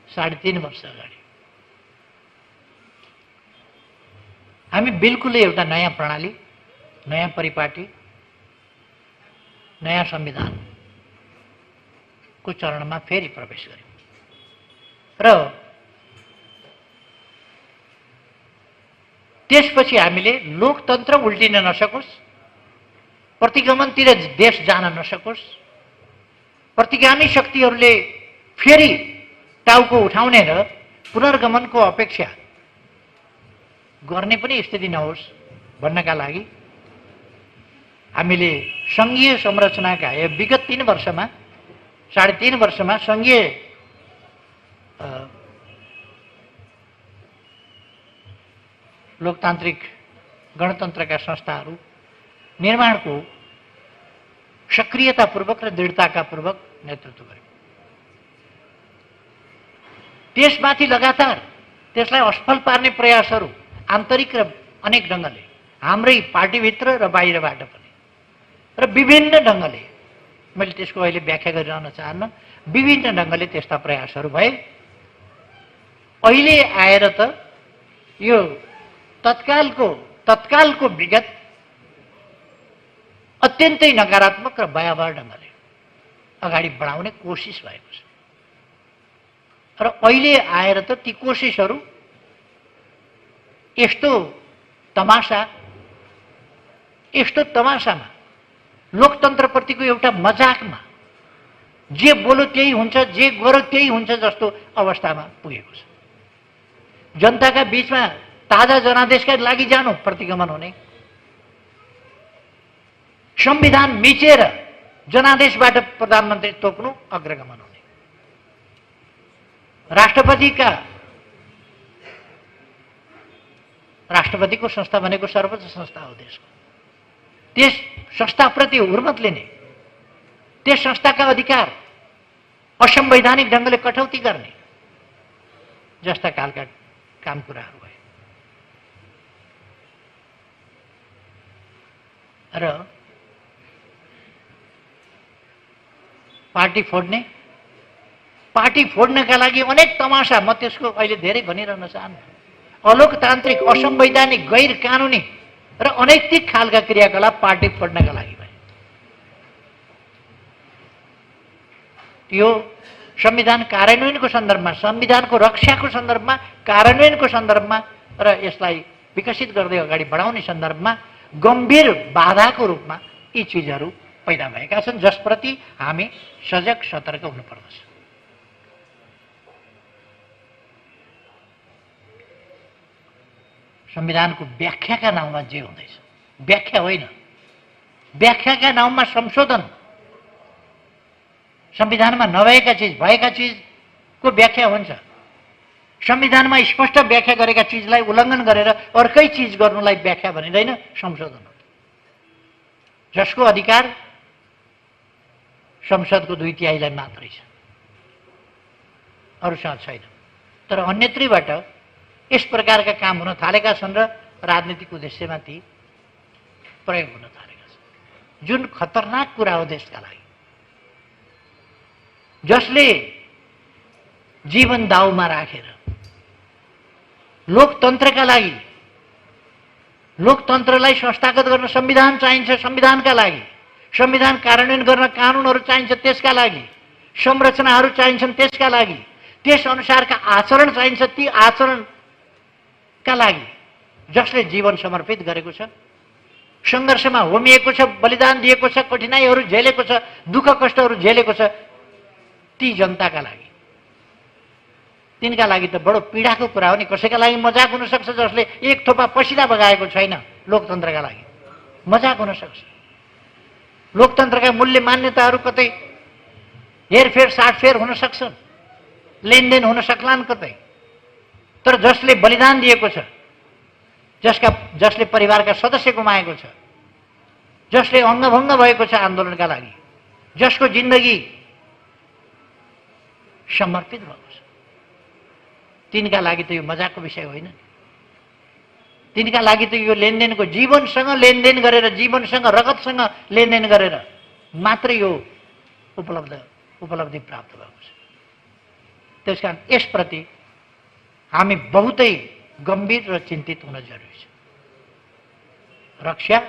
3.5 वर्ष अगाडि हामी बिल्कुलै एउटा नयाँ प्रणाली, नयाँ परिपाटी, नयाँ संविधानको चरणमा फेरि प्रवेश गर्यौँ र त्यसपछि हामीले लोकतन्त्र उल्टिन नसकोस्, प्रतिगमनतिर देश जान नसकोस्, प्रतिगामी शक्तिहरूले फेरि टाउको उठाउने र पुनर्गमनको अपेक्षा गर्ने पनि स्थिति नहोस् भन्नका लागि हामीले सङ्घीय संरचनाका विगत 3 वर्षमा, 3.5 वर्षमा सङ्घीय लोकतान्त्रिक गणतन्त्रका संस्थाहरू निर्माणको सक्रियतापूर्वक र दृढताकापूर्वक नेतृत्व गर्यो। त्यसमाथि लगातार त्यसलाई असफल पार्ने प्रयासहरू आन्तरिक र अनेक ढङ्गले, हाम्रै पार्टीभित्र र बाहिरबाट पनि, र विभिन्न ढङ्गले, मैले त्यसको अहिले व्याख्या गरिरहन चाहन्न, विभिन्न ढङ्गले त्यस्ता प्रयासहरू भए। अहिले आएर त यो तत्कालको विगत अत्यन्तै नकारात्मक र भयावह ढङ्गले अगाडि बढाउने कोसिस भएको छ र अहिले आएर त ती कोसिसहरू यस्तो तमासामा, लोकतन्त्रप्रतिको एउटा मजाकमा, जे बोलो त्यही हुन्छ, जे गरो त्यही हुन्छ जस्तो अवस्थामा पुगेको छ। जनताका बीचमा ताजा जनादेशका लागि जानु प्रतिगमन हुने, संविधान मिचेर जनादेशबाट प्रधानमन्त्री तोक्नु अग्रगमन हुने, राष्ट्रपतिको संस्था भनेको सर्वोच्च संस्था हो देशको, त्यस संस्थाप्रति हुर्मत लिने, त्यस संस्थाका अधिकार असंवैधानिक ढङ्गले कटौती गर्ने जस्ता खालका काम कुराहरू भए र पार्टी फोड्नका लागि अनेक तमासा, म त्यसको अहिले धेरै भनिरहन चाहन्न, अलोकतान्त्रिक, असंवैधानिक, गैर कानुनी र अनैतिक खालका क्रियाकलाप पार्टी फोड्नका लागि भए। यो संविधान कार्यान्वयनको सन्दर्भमा, संविधानको रक्षाको सन्दर्भमा, कार्यान्वयनको सन्दर्भमा र यसलाई विकसित गर्दै अगाडि बढाउने सन्दर्भमा गम्भीर बाधाको रूपमा यी चिजहरू पैदा भएका छन्, जसप्रति हामी सजग सतर्क हुनुपर्दछ। संविधानको व्याख्याका नाउँमा जे हुँदैछ, व्याख्या होइन, व्याख्याका नाउँमा संशोधन, संविधानमा नभएका चिज भएका चिजको व्याख्या हुन्छ। संविधानमा स्पष्ट व्याख्या गरेका चिजलाई उल्लङ्घन गरेर अर्कै चिज गर्नुलाई व्याख्या भनिँदैन, संशोधन हो, जसको अधिकार संसदको 2/3 मात्रै छ, अरूसँग छैन। तर अन्यत्रैबाट यस प्रकारका काम हुन थालेका छन् र राजनीतिक उद्देश्यमा ती प्रयोग हुन थालेका छन्, जुन खतरनाक कुरा हो देशका लागि, जसले जीवन दाउमा राखेर लोकतन्त्रका लागि, लोकतन्त्रलाई संस्थागत गर्न संविधान चाहिन्छ, संविधानका लागि संविधान कार्यान्वयन गर्न कानुनहरू चाहिन्छ, त्यसका लागि संरचनाहरू चाहिन्छन्, त्यसका लागि त्यस अनुसारका आचरण चाहिन्छ, ती आचरणका लागि जसले जीवन समर्पित गरेको छ, सङ्घर्षमा होमिएको छ, बलिदान दिएको छ, कठिनाइहरू झेलेको छ, दुःख कष्टहरू झेलेको छ, ती जनताका लागि, तिनका लागि त बडो पीडाको कुरा हो नि। कसैका लागि मजाक हुन सक्छ जसले एक थोपा पसिना बगाएको छैन, लोकतन्त्रका लागि मजाक हुन सक्छ। लोकतन्त्रका मूल्य मान्यताहरू कतै हेरफेर साटफेर हुन सक्छन्, लेनदेन हुन सक्लान् कतै, तर जसले बलिदान दिएको छ, जसले परिवारका सदस्य गुमाएको छ, जसले अङ्गभङ्ग भएको छ आन्दोलनका लागि, जसको जिन्दगी समर्पित भएको छ, तिनका लागि त यो मजाकको विषय होइन। तिनका लागि त यो लेनदेनको, जीवनसँग लेनदेन गरेर, जीवनसँग रगतसँग लेनदेन गरेर मात्रै यो उपलब्धि प्राप्त भएको छ। त्यसकारण यसप्रति हामी बहुतै गम्भीर र चिन्तित हुन जरुरी छ। रक्षा,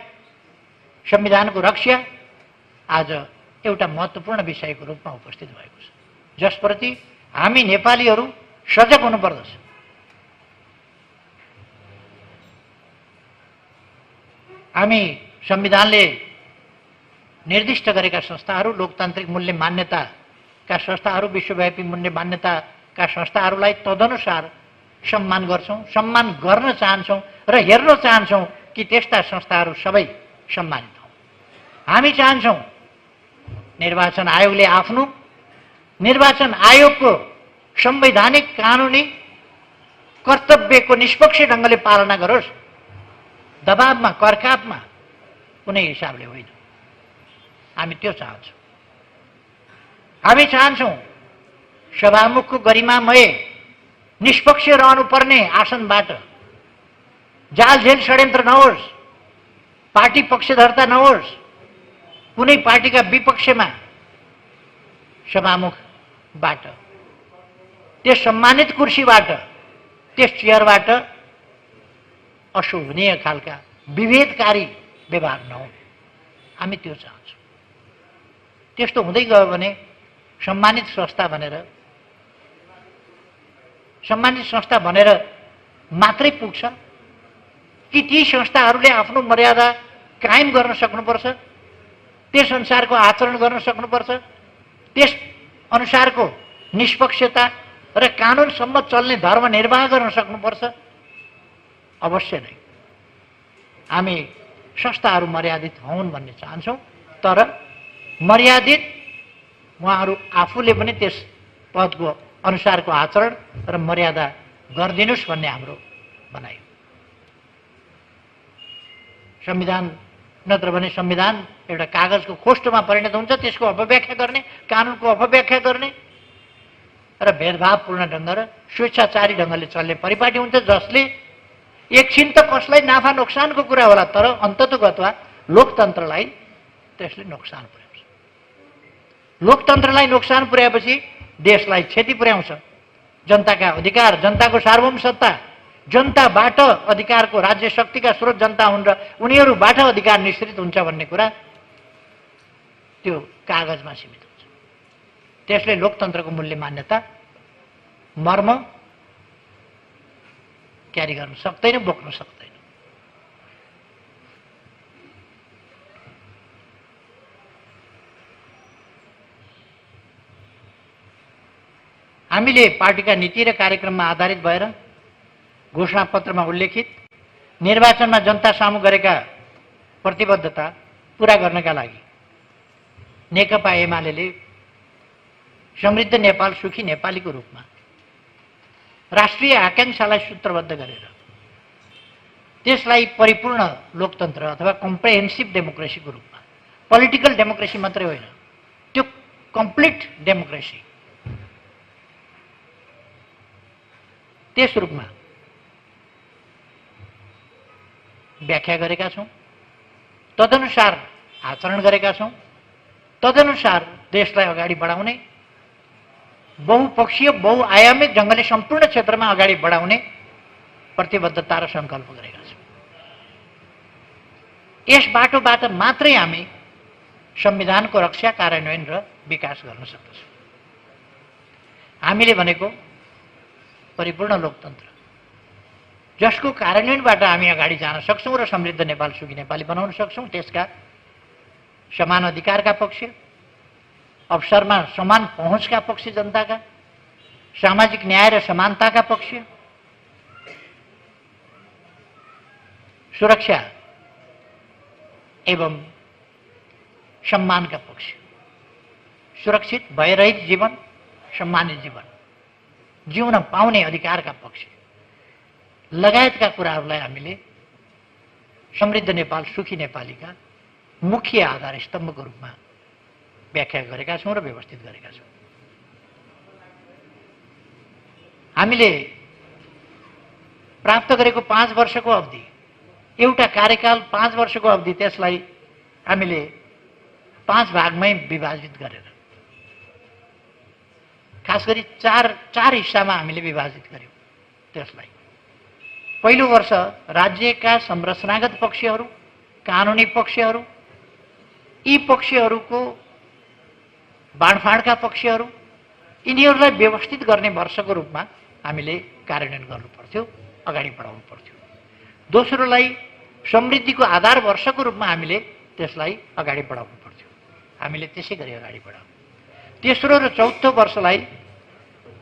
संविधानको रक्षा आज एउटा महत्त्वपूर्ण विषयको रूपमा उपस्थित भएको छ, जसप्रति हामी नेपालीहरू सजग हुनुपर्दछ। हामी संविधानले निर्दिष्ट गरेका संस्थाहरू, लोकतान्त्रिक मूल्य मान्यताका संस्थाहरू, विश्वव्यापी मूल्य मान्यताका संस्थाहरूलाई तदनुसार सम्मान गर्छौँ, सम्मान गर्न चाहन्छौँ र हेर्न चाहन्छौँ कि त्यस्ता संस्थाहरू सबै सम्मानित हौँ। हामी चाहन्छौँ निर्वाचन आयोगले आफ्नो निर्वाचन आयोगको संवैधानिक कानुनी कर्तव्यको निष्पक्ष ढङ्गले पालना गरोस्, दबावमा, करकापमा कुनै हिसाबले होइन। हामी त्यो चाहन्छौँ। हामी चाहन्छौँ सभामुखको गरिमामय निष्पक्ष रहनुपर्ने आसनबाट जालझेल षड्यन्त्र नहोस्, पार्टी पक्षधरता नहोस्, कुनै पार्टीका विपक्षमा सभामुखबाट, त्यस सम्मानित कुर्सीबाट, त्यस चेयरबाट अशोभनीय खालका विभेदकारी व्यवहार नहुन्। हामी त्यो चाहन्छौँ। त्यस्तो हुँदै गयो भने सम्मानित संस्था भनेर मात्रै पुग्छ कि ती संस्थाहरूले आफ्नो मर्यादा कायम गर्न सक्नुपर्छ, त्यस अनुसारको आचरण गर्न सक्नुपर्छ, त्यस अनुसारको निष्पक्षता र कानुनसम्म चल्ने धर्म निर्वाह गर्न सक्नुपर्छ? अवश्य नै। हामी संस्थाहरू मर्यादित हौन् भन्ने चाहन्छौँ, तर मर्यादित उहाँहरू आफूले पनि त्यस पदको अनुसारको आचरण र मर्यादा गरिदिनुस् भन्ने हाम्रो भनाइ। संविधान नत्र भने संविधान एउटा कागजको खोस्टोमा परिणत हुन्छ, त्यसको अपव्याख्या गर्ने, कानुनको अपव्याख्या गर्ने र भेदभावपूर्ण ढङ्ग र स्वेच्छाचारी ढङ्गले चल्ने परिपाटी हुन्छ, जसले एकछिन त कसलाई नाफा नोक्सानको कुरा होला, तर अन्ततोगतवा लोकतन्त्रलाई त्यसले नोक्सान पुर्याउँछ। लोकतन्त्रलाई नोक्सान पुर्याएपछि देशलाई क्षति पुर्याउँछ। जनताका अधिकार, जनताको सार्वभौम सत्ता, जनताबाट अधिकारको, राज्य शक्तिका स्रोत जनता हुन् र उनीहरूबाट अधिकार निश्चित हुन्छ भन्ने कुरा त्यो कागजमा सीमित हुन्छ। त्यसले लोकतन्त्रको मूल्य मान्यता, मर्म क्यारी गर्न सक्दैन, बोक्न सक्दैन। हामीले पार्टीका नीति र कार्यक्रममा आधारित भएर घोषणापत्रमा उल्लेखित निर्वाचनमा जनता सामु गरेका प्रतिबद्धता पूरा गर्नका लागि नेकपा एमाले समृद्ध नेपाल, सुखी नेपालीको रूपमा राष्ट्रिय आकांक्षालाई सूत्रबद्ध गरेर त्यसलाई परिपूर्ण लोकतन्त्र अथवा कम्प्रेहेन्सिभ डेमोक्रेसीको रूपमा, पोलिटिकल डेमोक्रेसी मात्रै होइन, त्यो कम्प्लिट डेमोक्रेसी, त्यस रूपमा व्याख्या गरेका छौँ, तदनुसार आचरण गरेका छौँ, तदनुसार देशलाई अगाडि बढाउने, बहुपक्षीय बहुआयामिक ढङ्गले सम्पूर्ण क्षेत्रमा अगाडि बढाउने प्रतिबद्धता र सङ्कल्प गरेका छौँ। यस बाटोबाट मात्रै हामी संविधानको रक्षा, कार्यान्वयन र विकास गर्न सक्दछौँ। हामीले भनेको परिपूर्ण लोकतन्त्र, जसको कार्यान्वयनबाट हामी अगाडि जान सक्छौँ र समृद्ध नेपाल, सुखी नेपाली बनाउन सक्छौँ। त्यसका समान अधिकारका पक्ष, अवसरमा समान पहुँचका पक्ष जनताका, सामाजिक न्याय र समानताका पक्ष, सुरक्षा एवं सम्मानका पक्ष, सुरक्षित भयरहित जीवन, सम्मानित जीवन जिउन पाउने अधिकारका पक्ष लगायतका कुराहरूलाई हामीले समृद्ध नेपाल, सुखी नेपालीका मुख्य आधार स्तम्भको रूपमा व्याख्या गरेका छौँ र व्यवस्थित गरेका छौँ। हामीले प्राप्त गरेको 5 वर्षको अवधि, एउटा कार्यकाल 5 वर्षको अवधि, त्यसलाई हामीले 5 भागमै विभाजित गरेर, खास गरी चार हिस्सामा हामीले विभाजित गर्यौँ त्यसलाई। पहिलो वर्ष राज्यका संरचनागत पक्षहरू, कानुनी पक्षहरू, यी पक्षहरूको बाँडफाँडका पक्षहरू, यिनीहरूलाई व्यवस्थित गर्ने वर्षको रूपमा हामीले कार्यान्वयन गर्नु पर्थ्यो, अगाडि बढाउनु पर्थ्यो। दोस्रोलाई समृद्धिको आधार वर्षको रूपमा हामीले त्यसलाई अगाडि बढाउनु पर्थ्यो, हामीले त्यसै गरी अगाडि बढाउँ। तेस्रो र चौथो वर्षलाई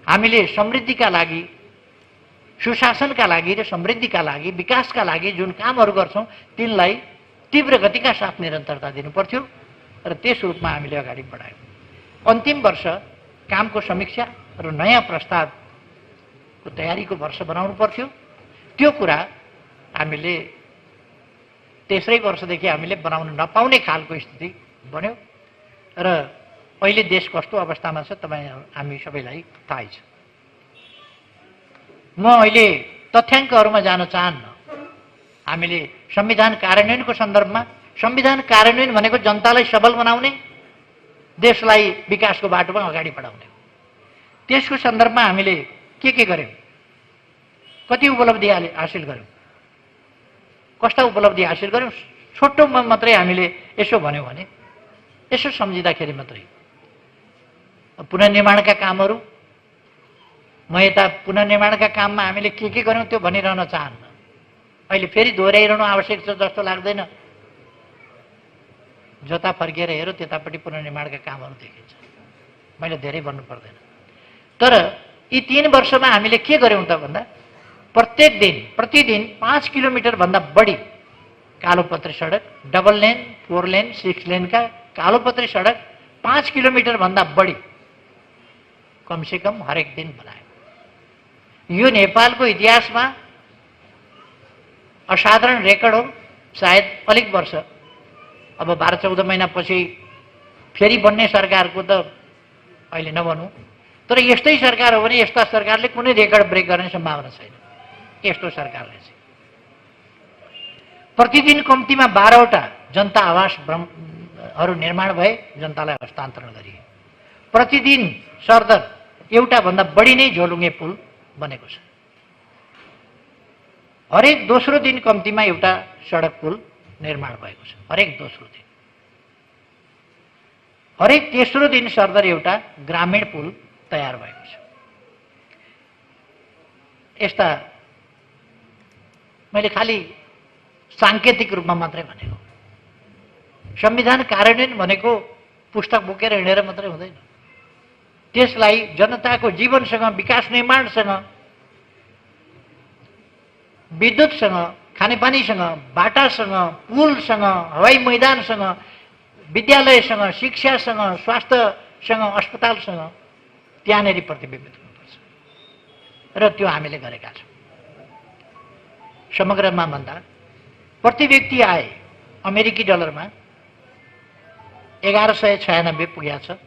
हामीले समृद्धिका लागि, सुशासनका लागि र समृद्धिका लागि, विकासका लागि जुन कामहरू गर्छौँ तिनलाई तीव्र गतिका साथ निरन्तरता दिनु पर्थ्यो र त्यस रूपमा हामीले अगाडि बढायौँ। अन्तिम वर्ष कामको समीक्षा र नयाँ प्रस्तावको तयारीको वर्ष बनाउनु पर्थ्यो। त्यो कुरा हामीले तेस्रै वर्षदेखि हामीले बनाउन नपाउने खालको स्थिति बन्यो र अहिले देश कस्तो अवस्थामा छ हामी सबैलाई थाहै छ। म अहिले तथ्याङ्कहरूमा जान चाहन्न। हामीले संविधान कार्यान्वयनको सन्दर्भमा, संविधान कार्यान्वयन भनेको जनतालाई सबल बनाउने, देशलाई विकासको बाटोमा अगाडि बढाउने। त्यसको सन्दर्भमा हामीले के गर्यौँ, कति उपलब्धि हासिल गर्यौँ, कस्ता उपलब्धि हासिल गर्यौँ, छोटोमा मात्रै हामीले यसो भन्यौँ भने, यसो सम्झिँदाखेरि मात्रै पुनर्निर्माणका कामहरू, म यता पुनर्निर्माणका काममा हामीले के गर्यौँ त्यो भनिरहन चाहन्न। अहिले फेरि दोहोऱ्याइरहनु आवश्यक छ जस्तो लाग्दैन। जता फर्किएर हेऱ्यो त्यतापट्टि पुनर्निर्माणका कामहरू देखिन्छ, मैले धेरै भन्नु पर्दैन। तर यी 3 वर्षमा हामीले के गर्यौँ त भन्दा, प्रतिदिन 5 किलोमिटर भन्दा बढी कालोपत्री सडक, डबल लेन, 4 लेन, 6 लेनका कालोपत्री सडक 5 किलोमिटर भन्दा बढी कमसेकम हरेक दिन बनायो। यो नेपालको इतिहासमा असाधारण रेकर्ड हो। सायद अलिक वर्ष, अब 12-14 महिनापछि फेरि बन्ने सरकारको त अहिले नभनौँ, तर यस्तै सरकार हो भने यस्ता सरकारले कुनै रेकर्ड ब्रेक गर्ने सम्भावना छैन। यस्तो सरकारले चाहिँ प्रतिदिन कम्तीमा 12वटा जनता आवासहरू निर्माण भए, जनतालाई हस्तान्तरण गरिए। प्रतिदिन सरदर एउटा भन्दा बढी नै झोलुङ्गे पुल बनेको छ। हरेक दोस्रो दिन कम्तीमा एउटा सडक पुल निर्माण भएको छ, हरेक दोस्रो दिन। हरेक तेस्रो दिन सरदर एउटा ग्रामीण पुल तयार भएको छ। यस्ता मैले खालि साङ्केतिक रूपमा मात्रै भनेको। संविधान कार्यान्वयन भनेको पुस्तक बोकेर हिँडेर मात्रै हुँदैन। त्यसलाई जनताको जीवनसँग, विकास निर्माणसँग, विद्युतसँग, खानेपानीसँग, बाटासँग, पुलसँग, हवाई मैदानसँग, विद्यालयसँग, शिक्षासँग, स्वास्थ्यसँग, अस्पतालसँग त्यहाँनेरि प्रतिबिम्बित हुनुपर्छ र त्यो हामीले गरेका छौँ। समग्रमा भन्दा प्रति व्यक्ति आय अमेरिकी डलरमा 1196 पुगेको छ।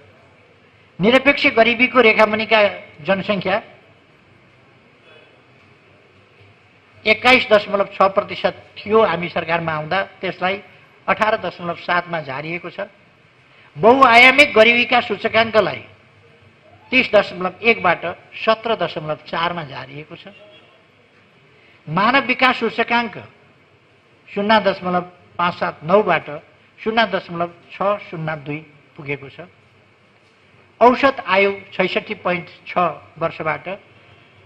निरपेक्ष गरिबीको रेखामुनिका जनसङ्ख्या 21.6% थियो हामी सरकारमा आउँदा, त्यसलाई 18.7 झारिएको छ। बहुआयामिक गरिबीका सूचकाङ्कलाई 30.1 बाट 17.4 झारिएको छ। मानव विकास सूचकाङ्क 0.579बाट 0.602 पुगेको छ। औसत आयु 66.6 वर्षबाट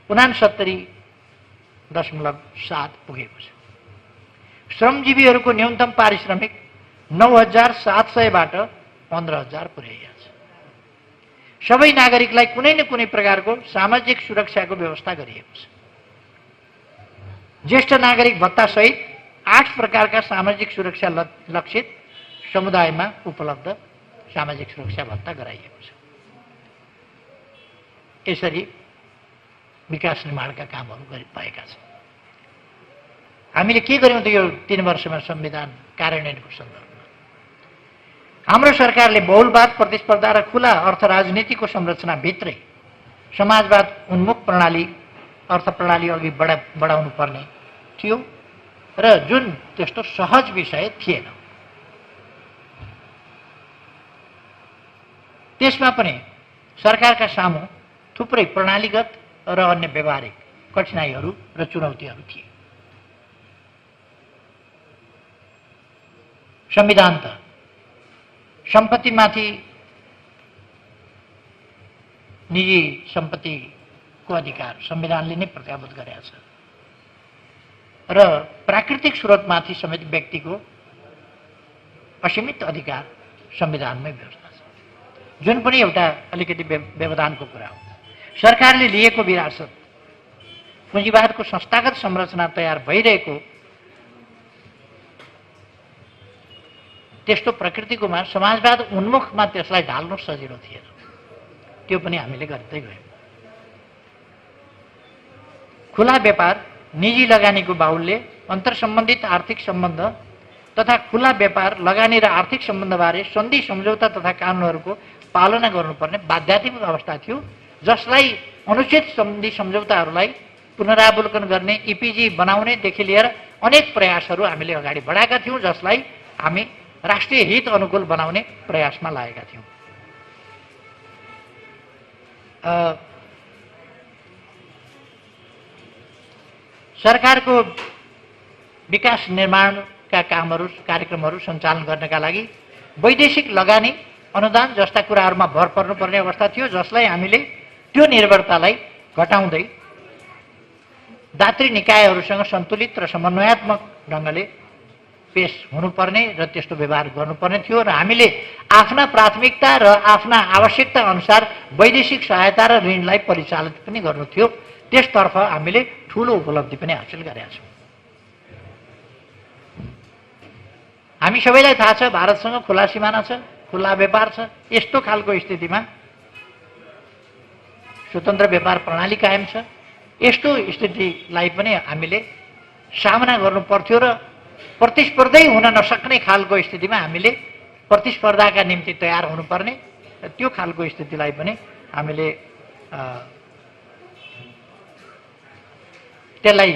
69.7 पुगेको छ। श्रमजीवीहरूको न्यूनतम पारिश्रमिक 9,700बाट 15,000 पुर्याइएको छ। सबै नागरिकलाई कुनै न कुनै प्रकारको सामाजिक सुरक्षाको व्यवस्था गरिएको छ। ज्येष्ठ नागरिक भत्ता सहित 8 प्रकारका सामाजिक सुरक्षा लक्षित समुदायमा उपलब्ध सामाजिक सुरक्षा भत्ता गराइएको छ। यसरी विकास निर्माणका कामहरू भएका छन्। हामीले के गर्यौं त यो 3 वर्षमा संविधान कार्यान्वयनको सन्दर्भमा? हाम्रो सरकारले बहुलवाद, प्रतिस्पर्धा र खुला अर्थ राजनीतिको संरचना भित्रै समाजवाद उन्मुख प्रणाली, अर्थ प्रणाली अघि बढाउनु पर्ने थियो र जुन त्यस्तो सहज विषय थिएन। त्यसमा पनि सरकारका सामु थुप्रै प्रणालीगत र अन्य व्यवहारिक कठिनाइहरू र चुनौतीहरू थिए। संविधान त सम्पत्तिमाथि निजी सम्पत्तिको अधिकार संविधानले नै प्रत्याभूत गरेको छ र प्राकृतिक स्रोतमाथि समेत व्यक्तिको असीमित अधिकार संविधानमै व्यवस्था छ, जुन पनि एउटा अलिकति व्यवधानको कुरा हो। सरकारले लिएको विरासत, पुँजीवादको संस्थागत संरचना तयार भइरहेको त्यस्तो प्रकृतिकोमा समाजवाद उन्मुखमा त्यसलाई ढाल्नु सजिलो थिएन। त्यो पनि हामीले गर्दै गयौँ। खुला व्यापार, निजी लगानीको बाहुल्य, अन्तर्सम्बन्धित आर्थिक सम्बन्ध तथा खुला व्यापार, लगानी र आर्थिक सम्बन्धबारे सन्धि सम्झौता तथा कानुनहरूको पालना गर्नुपर्ने बाध्यात्मक अवस्था थियो, जसलाई अनुचित सन्धि सम्झौताहरूलाई पुनरावलोकन गर्ने, इपिजी बनाउनेदेखि लिएर अनेक प्रयासहरू हामीले अगाडि बढाएका थियौँ, जसलाई हामी राष्ट्रिय हित अनुकूल बनाउने प्रयासमा लागेका थियौँ। सरकारको विकास निर्माणका कामहरू, कार्यक्रमहरू सञ्चालन गर्नका लागि वैदेशिक लगानी, अनुदान जस्ता कुराहरूमा भर पर्नुपर्ने अवस्था थियो, जसलाई हामीले त्यो निर्भरतालाई घटाउँदै दात्री निकायहरूसँग सन्तुलित र समन्वयात्मक ढङ्गले पेश हुनुपर्ने र त्यस्तो व्यवहार गर्नुपर्ने थियो र हामीले आफ्ना प्राथमिकता र आफ्ना आवश्यकता अनुसार वैदेशिक सहायता र ऋणलाई परिचालित पनि गर्नु थियो। त्यसतर्फ हामीले ठूलो उपलब्धि पनि हासिल गरेका छौँ। हामी सबैलाई थाहा छ, भारतसँग खुला सिमाना छ, खुला व्यापार छ। यस्तो खालको स्थितिमा स्वतन्त्र व्यापार प्रणाली कायम छ। यस्तो स्थितिलाई पनि हामीले सामना गर्नु पर्थ्यो र प्रतिस्पर्धै हुन नसक्ने खालको स्थितिमा हामीले प्रतिस्पर्धाका निम्ति तयार हुनुपर्ने, त्यो खालको स्थितिलाई पनि हामीले त्यसलाई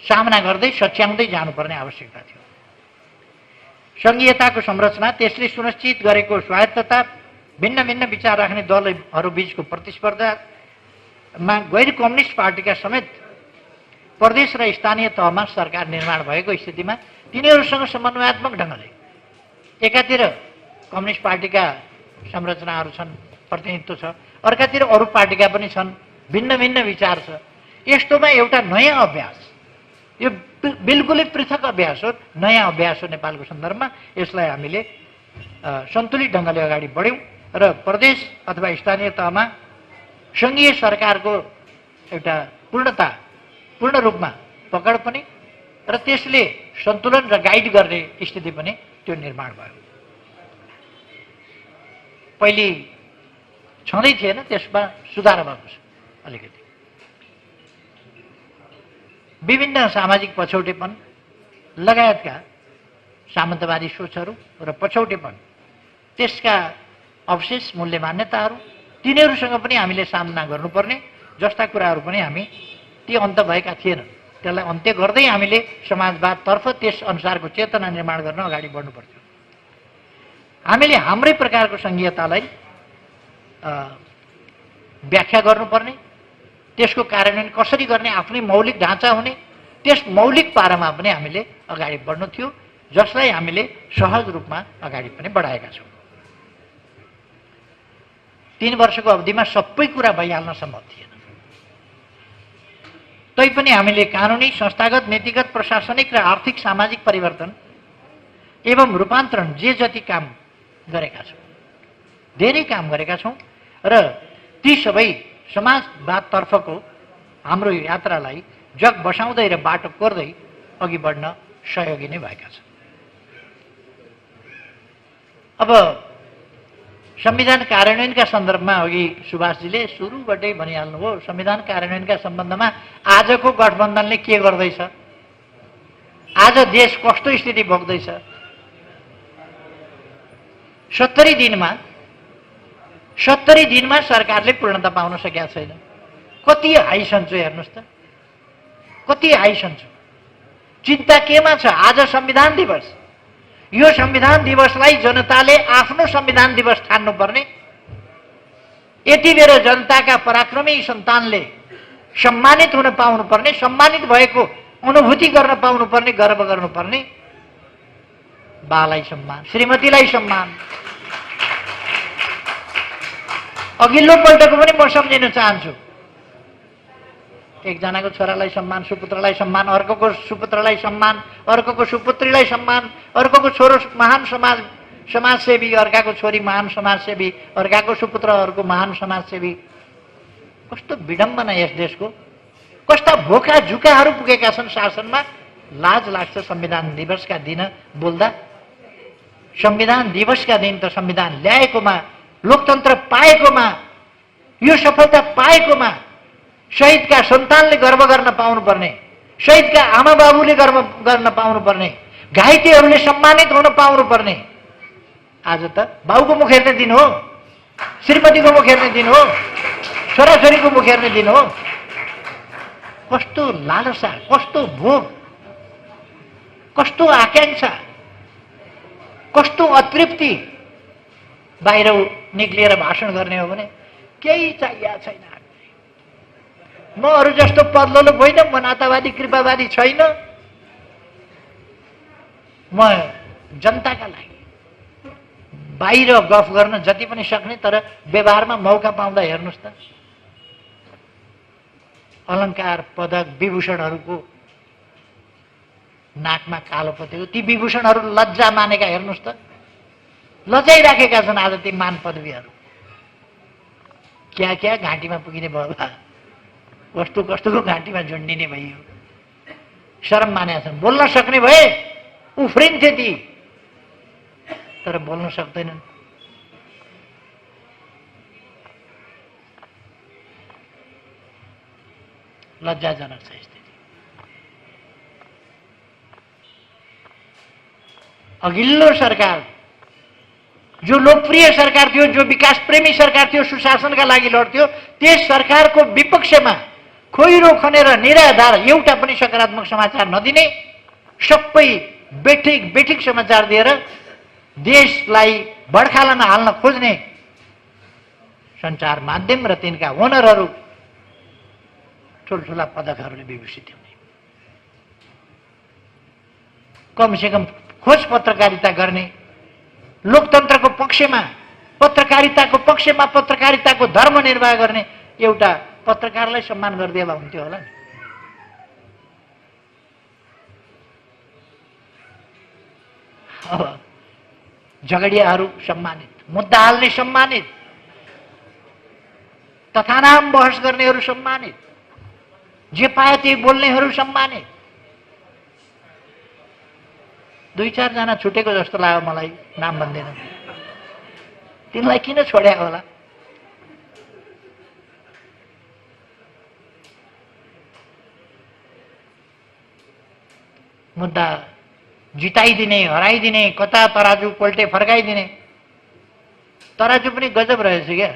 सामना गर्दै सच्याउँदै जानुपर्ने आवश्यकता थियो। सङ्घीयताको संरचना, त्यसले सुनिश्चित गरेको स्वायत्तता, भिन्न भिन्न विचार राख्ने दलहरू बीचको प्रतिस्पर्धामा गैर कम्युनिस्ट पार्टीका समेत प्रदेश र स्थानीय तहमा सरकार निर्माण भएको स्थितिमा तिनीहरूसँग समन्वयात्मक ढङ्गले एकातिर कम्युनिस्ट पार्टीका संरचनाहरू छन्, प्रतिनिधित्व छ, अर्कातिर अरू पार्टीका पनि छन्, भिन्न भिन्न विचार छ। यस्तोमा एउटा नयाँ अभ्यास, यो बिल्कुलै पृथक अभ्यास हो, नयाँ अभ्यास हो नेपालको सन्दर्भमा। यसलाई हामीले सन्तुलित ढङ्गले अगाडि बढ्यौँ र प्रदेश अथवा स्थानीय तहमा सङ्घीय सरकारको एउटा पूर्ण रूपमा पकड पनि र त्यसले सन्तुलन र गाइड गर्ने स्थिति पनि त्यो निर्माण भयो। पहिले छँदै थिएन, त्यसमा सुधार भएको छ अलिकति। विभिन्न सामाजिक पछौटेपन लगायतका सामन्तवादी सोचहरू र पछौटेपन, त्यसका अवशेष मूल्य मान्यताहरू, तिनीहरूसँग पनि हामीले सामना गर्नुपर्ने जस्ता कुराहरू पनि हामी ती अन्त भएका थिएनन्। त्यसलाई अन्त्य गर्दै हामीले समाजवादतर्फ त्यस अनुसारको चेतना निर्माण गर्न अगाडि बढ्नुपर्थ्यो। हामीले हाम्रै प्रकारको सङ्घीयतालाई व्याख्या गर्नुपर्ने, त्यसको कार्यान्वयन कसरी गर्ने, आफ्नै मौलिक ढाँचा हुने त्यस मौलिक पारामा पनि हामीले अगाडि बढ्नु थियो, जसलाई हामीले सहज रूपमा अगाडि पनि बढाएका छौँ। 3 वर्षको अवधिमा सबै कुरा भइहाल्न सम्भव थिएन। तैपनि हामीले कानुनी, संस्थागत, नीतिगत, प्रशासनिक र आर्थिक सामाजिक परिवर्तन एवं रूपान्तरण जे जति काम गरेका छौँ, धेरै काम गरेका छौँ र ती सबै समाजवादतर्फको हाम्रो यात्रालाई जग बसाउँदै र बाटो कोर्दै अघि बढ्न सहयोगी नै भएका छन्। अब संविधान कार्यान्वयनका सन्दर्भमा अघि सुभाषजीले सुरुबाटै भनिहाल्नुभयो, संविधान कार्यान्वयनका सम्बन्धमा आजको गठबन्धनले के गर्दैछ, आज देश कस्तो स्थिति भोग्दैछ। 70 दिनमा सरकारले पूर्णता पाउन सकेका छैन। कति हाई सन्चो हेर्नुहोस् त, कति हाई सन्चो। चिन्ता केमा छ? आज संविधान दिवस, यो संविधान दिवसलाई जनताले आफ्नो संविधान दिवस ठान्नुपर्ने, यति बेर जनताका पराक्रमी सन्तानले सम्मानित हुन पाउनुपर्ने, सम्मानित भएको अनुभूति गर्न पाउनुपर्ने, गर्व गर्नुपर्ने। बालाई सम्मान, श्रीमतीलाई सम्मान। अघिल्लो पल्टको पनि म सम्झिन चाहन्छु। एकजनाको छोरालाई सम्मान, सुपुत्रलाई सम्मान, अर्कोको सुपुत्रलाई सम्मान, अर्कोको सुपुत्रीलाई सम्मान, अर्कोको छोरो महान समाजसेवी, अर्काको छोरी महान समाजसेवी, अर्काको सुपुत्र अर्को महान समाजसेवी। कस्तो विडम्बना यस देशको। कस्ता भोका झुकाहरू पुगेका छन् शासनमा। लाज लाग्छ संविधान दिवसका दिन बोल्दा। संविधान दिवसका दिन त संविधान ल्याएकोमा, लोकतन्त्र पाएकोमा, यो सफलता पाएकोमा शहीदका सन्तानले गर्व गर्न पाउनुपर्ने, शहीदका आमा बाबुले गर्व गर्न पाउनुपर्ने, घाइतेहरूले सम्मानित हुन पाउनुपर्ने। आज त बाउको मुख हेर्ने दिन हो, श्रीमतीको मुख हेर्ने दिन हो, छोराछोरीको मुख हेर्ने दिन हो। कस्तो लालसा, कस्तो भोग, कस्तो आकांक्षा, कस्तो अतृप्ति। बाहिर निक्लिएर भाषण गर्ने हो भने केही चाहिएको छैन। म अरू जस्तो पदलोलुप होइन, म नातावादी कृपावादी छैन, म जनताका लागि बाहिर गफ गर्न जति पनि सक्ने, तर व्यवहारमा मौका पाउँदा हेर्नुहोस् त अलङ्कार, पदक, विभूषणहरूको नाकमा कालो पतेको, ती विभूषणहरू लज्जा मानेका हेर्नुहोस् त, लजाइराखेका छन् आज ती मान पदवीहरू। क्या क्या घाँटीमा पुगिने भयो, कस्तो कस्तोको घाँटीमा झुन्डिने भइयो। शरम मानेका छन्। बोल्न सक्ने भए उफ्रिन्थे ती, तर बोल्न सक्दैनन्। लज्जाजनक छ स्थिति। अघिल्लो सरकार जो लोकप्रिय सरकार थियो, जो विकास प्रेमी सरकार थियो, सुशासनका लागि लड्थ्यो, त्यस सरकारको विपक्षमा खोइरो खनेर निराधार एउटा पनि सकारात्मक समाचार नदिने, सबै बेठिक समाचार दिएर देशलाई बडखालामा हाल्न खोज्ने सञ्चार माध्यम र तिनका ओनरहरू, ठुल्ठुला पदकहरूले विभूषित हुने। कमसेकम खोज पत्रकारिता गर्ने, लोकतन्त्रको पक्षमा, पत्रकारिताको पक्षमा पत्रकारिताको धर्म निर्वाह गर्ने एउटा पत्रकारलाई सम्मान गरिदिएला हुन्थ्यो होला नि। अब झगडियाहरू सम्मानित, मुद्दा हाल्ने सम्मानित, तथानाम बहस गर्नेहरू सम्मानित, जे पाए त्यही बोल्नेहरू सम्मानित। 2-4 जना छुटेको जस्तो लाग्यो मलाई, नाम भन्दैन। तिनलाई किन छोड्या होला? मुद्दा जिताइदिने, हराइदिने, कता तराजु पल्टे फर्काइदिने। तराजु पनि गजब रहेछ क्या।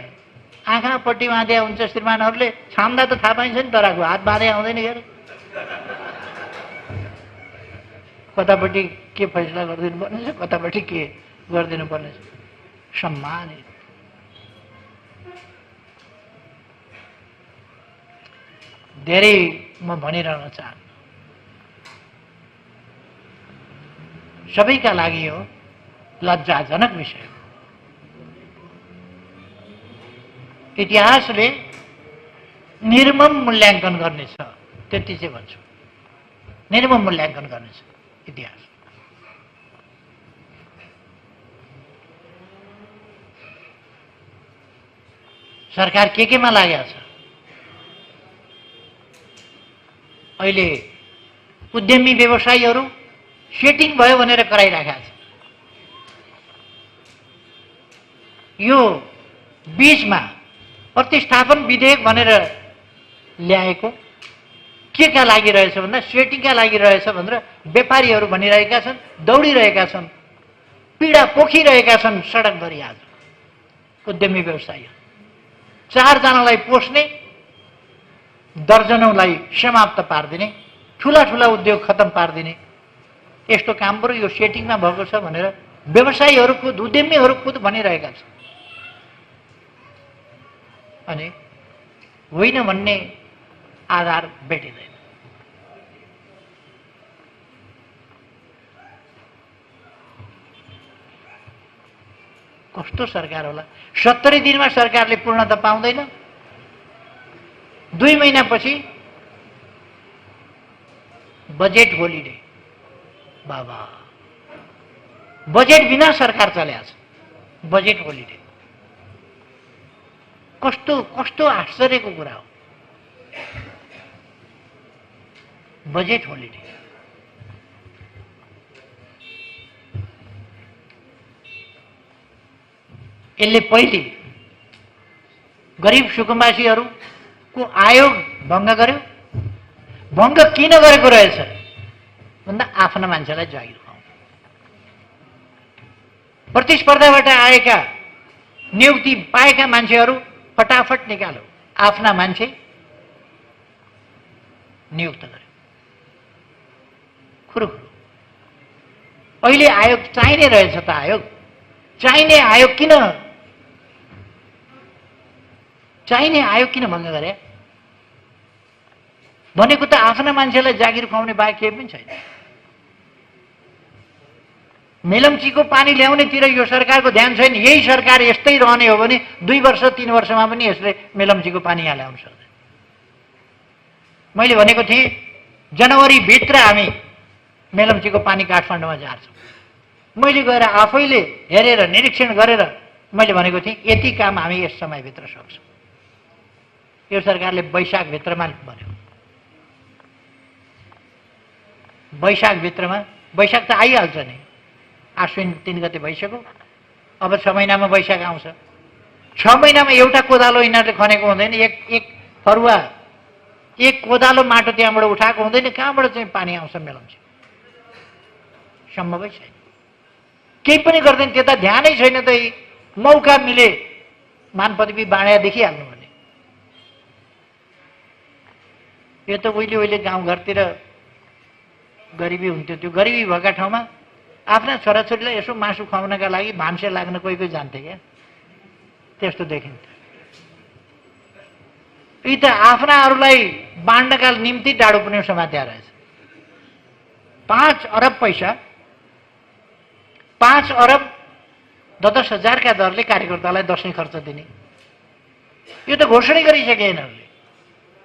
आँखापट्टि बाँधे हुन्छ श्रीमानहरूले, छाम्दा त थाहा पाइन्छ नि तराको, हात बाँधे आउँदैन क्या। कतापट्टि के फैसला गरिदिनु पर्ने छ, कतापट्टि के गरिदिनु पर्ने छ। सम्मानित। धेरै म भनिरहन चाहन्छु। सबैका लागि यो लज्जाजनक विषय हो। इतिहासले निर्मम मूल्याङ्कन गर्नेछ, त्यति चाहिँ भन्छु। निर्मम मूल्याङ्कन गर्नेछ इतिहास। सरकार केमा लागेको छ? अहिले उद्यमी व्यवसायीहरू सेटिङ भयो भनेर कराइराखेका छ। यो बीचमा प्रतिस्थापन विधेयक भनेर ल्याएको के का लागि रहेछ भन्दा सेटिङका लागि रहेछ भनेर व्यापारीहरू भनिरहेका छन्, दौडिरहेका छन्, पीडा पोखिरहेका छन् सडकभरि। आज उद्यमी व्यवसायी 4 जनालाई पोस्ने, दर्जनौंलाई समाप्त पारिदिने, ठुला ठुला उद्योग खत्म पारिदिने यस्तो काम बरु यो सेटिङमा भएको छ भनेर व्यवसायीहरू खुद, उद्यमीहरू खुद भनिरहेका छन्। अनि होइन भन्ने आधार भेटिँदैन। कस्तो सरकार होला? 70 दिनमा सरकारले पूर्णता पाउँदैन। 2 महिनापछि बजेट होलिडे। बाबा, बजेट बिना सरकार चलेको छ। बजेट होलिडे कस्तो कस्तो आश्चर्यको कुरा हो। Budget holiday. यसले पहिले गरिब सुकुम्बासीहरूको आयोग भङ्ग गर्यो। भङ्ग किन गरेको रहेछ भन्दा आफ्ना मान्छेलाई जागिर खुवाउनु। प्रतिस्पर्धाबाट आएका नियुक्ति पाएका मान्छेहरू फटाफट निकाल्यो, आफ्ना मान्छे नियुक्त गर्यो। खुरुखुरु अहिले आयोग चाहिने रहेछ त। आयोग चाहिने आयोग किन भङ्ग गरे? भनेको त आफ्ना मान्छेलाई जागिर खुवाउने बाहेक केही पनि छैन। मेलम्चीको पानी ल्याउनेतिर यो सरकारको ध्यान छैन। यही सरकार यस्तै रहने हो भने 2 वर्ष 3 वर्षमा पनि यसले मेलम्चीको पानी यहाँ ल्याउन सक्दैन। मैले भनेको थिएँ जनवरी भित्र हामी मेलम्चीको पानी काठमाडौँमा झार्छौँ। मैले गएर आफैले हेरेर निरीक्षण गरेर मैले भनेको थिएँ यति काम हामी यस समयभित्र सक्छौँ। यो सरकारले वैशाखभित्रमा भन्यो। वैशाखभित्रमा, वैशाख त आइहाल्छ नि, आश्विन 3 गते भइसक्यो। अब 6 महिनामा वैशाख आउँछ। 6 महिनामा एउटा कोदालो यिनीहरूले खनेको हुँदैन। एक फरुवा, एक कोदालो माटो त्यहाँबाट उठाएको हुँदैन। कहाँबाट चाहिँ पानी आउँछ मेलम्ची? सम्भवै छैन। केही पनि गर्दैन। त्यता ध्यानै छैन त। मौका मिले मान पदवी बाँडा देखिहाल्नु भने। यो त उहिले गाउँघरतिर गरिबी हुन्थ्यो। त्यो गरिबी भएका ठाउँमा आफ्ना छोराछोरीलाई यसो मासु खुवाउनका लागि भान्से लाग्न कोही कोही जान्थे क्या। त्यस्तो देखिन्थ्यो। यी त आफ्नाहरूलाई बाँड्नका निम्ति डाडु पनि समात्या रहेछ। 5 अरब पैसा, 5 अरब 10,000 का दरले कार्यकर्तालाई दशैं खर्च दिने। यो त घोषणा गरिसके यिनीहरूले।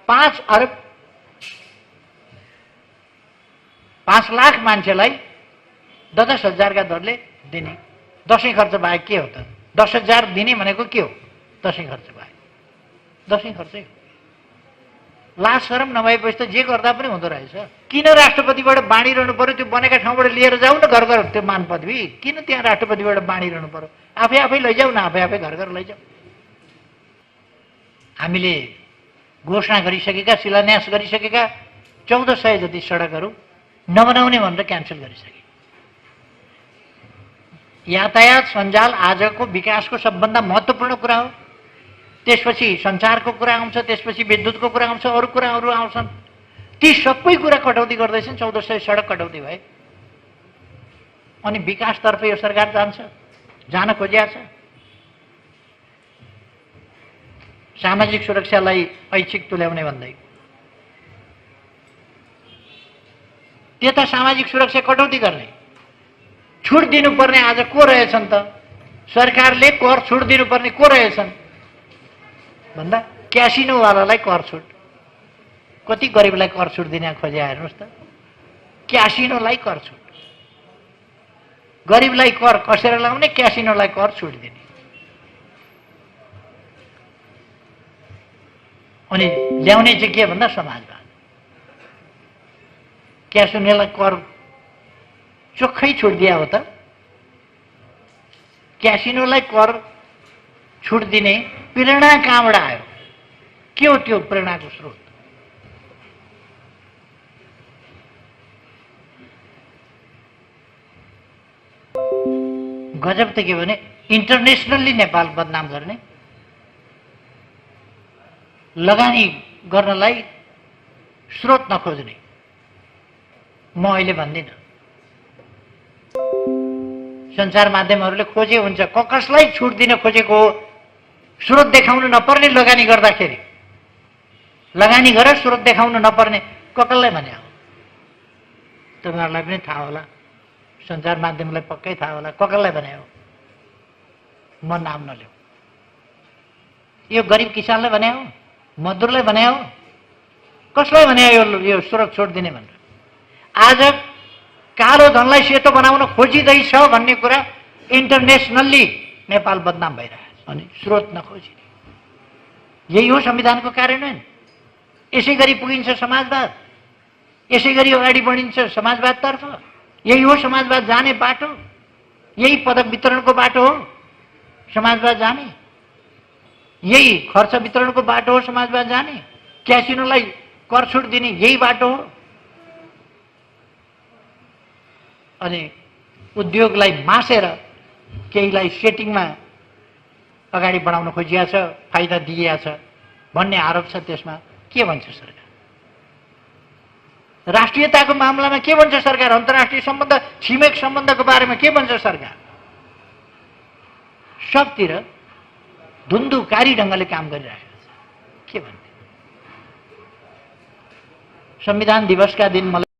5 अरब 5 लाख मान्छेलाई 10,000 का दरले दिने। दशैं खर्च बाहेक के हो त? 10,000 दिने भनेको के हो? दशैं खर्च बाहेक। दशैं खर्चै हो। लाज शरम नभएपछि त जे गर्दा पनि हुँदो रहेछ। किन राष्ट्रपतिबाट बाँडिरहनु पर्यो? त्यो बनेका ठाउँबाट लिएर जाऊ न घर घर त्यो मान पदवी। किन त्यहाँ राष्ट्रपतिबाट बाँडिरहनु पर्यो? आफै लैजाऊ न, आफै घर घर लैजाऊ। हामीले घोषणा गरिसकेका, शिलान्यास गरिसकेका 1400 जति सडकहरू नबनाउने भनेर क्यान्सल गरिसके। यातायात सञ्जाल आजको विकासको सबभन्दा महत्त्वपूर्ण कुरा हो। त्यसपछि सञ्चारको कुरा आउँछ, त्यसपछि विद्युतको कुरा आउँछ, अरू कुराहरू आउँछन्। ती सबै कुरा कटौती गर्दैछन्। 1400 सडक कटौती भए। अनि विकासतर्फ यो सरकार जान खोजिया छ। सामाजिक सुरक्षालाई ऐच्छिक तुल्याउने भन्दै त्यता सामाजिक सुरक्षा कटौती गर्ने। छुट दिनुपर्ने आज को रहेछन् त? सरकारले कर छुट दिनुपर्ने को रहेछन् भन्दा क्यासिनोवालालाई कर छुट। कति गरिबलाई कर छुट दिन खोजे हेर्नुहोस् त। क्यासिनोलाई कर छुट, गरिबलाई कर कसेर लाउने, क्यासिनोलाई कर छुट दिने। अनि ल्याउने चाहिँ के भन्दा समाजवाद। क्यासिनोलाई कर चोखै छुट दिया हो त? क्यासिनोलाई कर छुट दिने प्रेरणा कहाँबाट आयो? के हो त्यो प्रेरणाको स्रोत? गजब त के भने इन्टरनेसनल्ली नेपाल बदनाम गर्ने, लगानी गर्नलाई स्रोत नखोज्ने। म अहिले भन्दिनँ, सञ्चार माध्यमहरूले खोजे हुन्छ। कसलाई छुट दिन खोजेको हो? स्रोत देखाउनु नपर्ने लगानी गर्दाखेरि, लगानी गरेर स्रोत देखाउनु नपर्ने कसलाई भने हो? तपाईँहरूलाई पनि थाहा होला, सञ्चार माध्यमलाई पक्कै थाहा होला कसलाई भने हो। म नाम नल्याउ। यो गरिब किसानलाई भने हो, मजदुरलाई भने हो, कसलाई भने यो स्रोत छोड दिने भनेर? आज कालो धनलाई सेतो बनाउन खोजिँदैछ भन्ने कुरा इन्टरनेसनल्ली नेपाल बदनाम भइरहेछ। अनि स्रोत नखोजिने, यही हो संविधानको कार्यान्वयन। यसै गरी पुगिन्छ समाजवाद, यसै गरी अगाडि बढिन्छ समाजवादतर्फ। यही हो समाजवाद जाने बाटो, यही पदक वितरणको बाटो हो समाजवाद जाने, यही खर्च वितरणको बाटो हो समाजवाद जाने, क्यासिनोलाई कर छुट दिने यही बाटो हो। अनि उद्योगलाई मासेर केहीलाई सेटिङमा अगाडि बढाउन खोजिया छ, फाइदा दिइया छ भन्ने आरोप छ। त्यसमा के भन्छ सरकार? राष्ट्रियताको मामलामा के भन्छ सरकार? अन्तर्राष्ट्रिय सम्बन्ध, छिमेक सम्बन्धको बारेमा के भन्छ सरकार? सबतिर धुन्धुकारी ढङ्गले काम गरिरहेको छ। के भन्ने? संविधान दिवसका दिन मलाई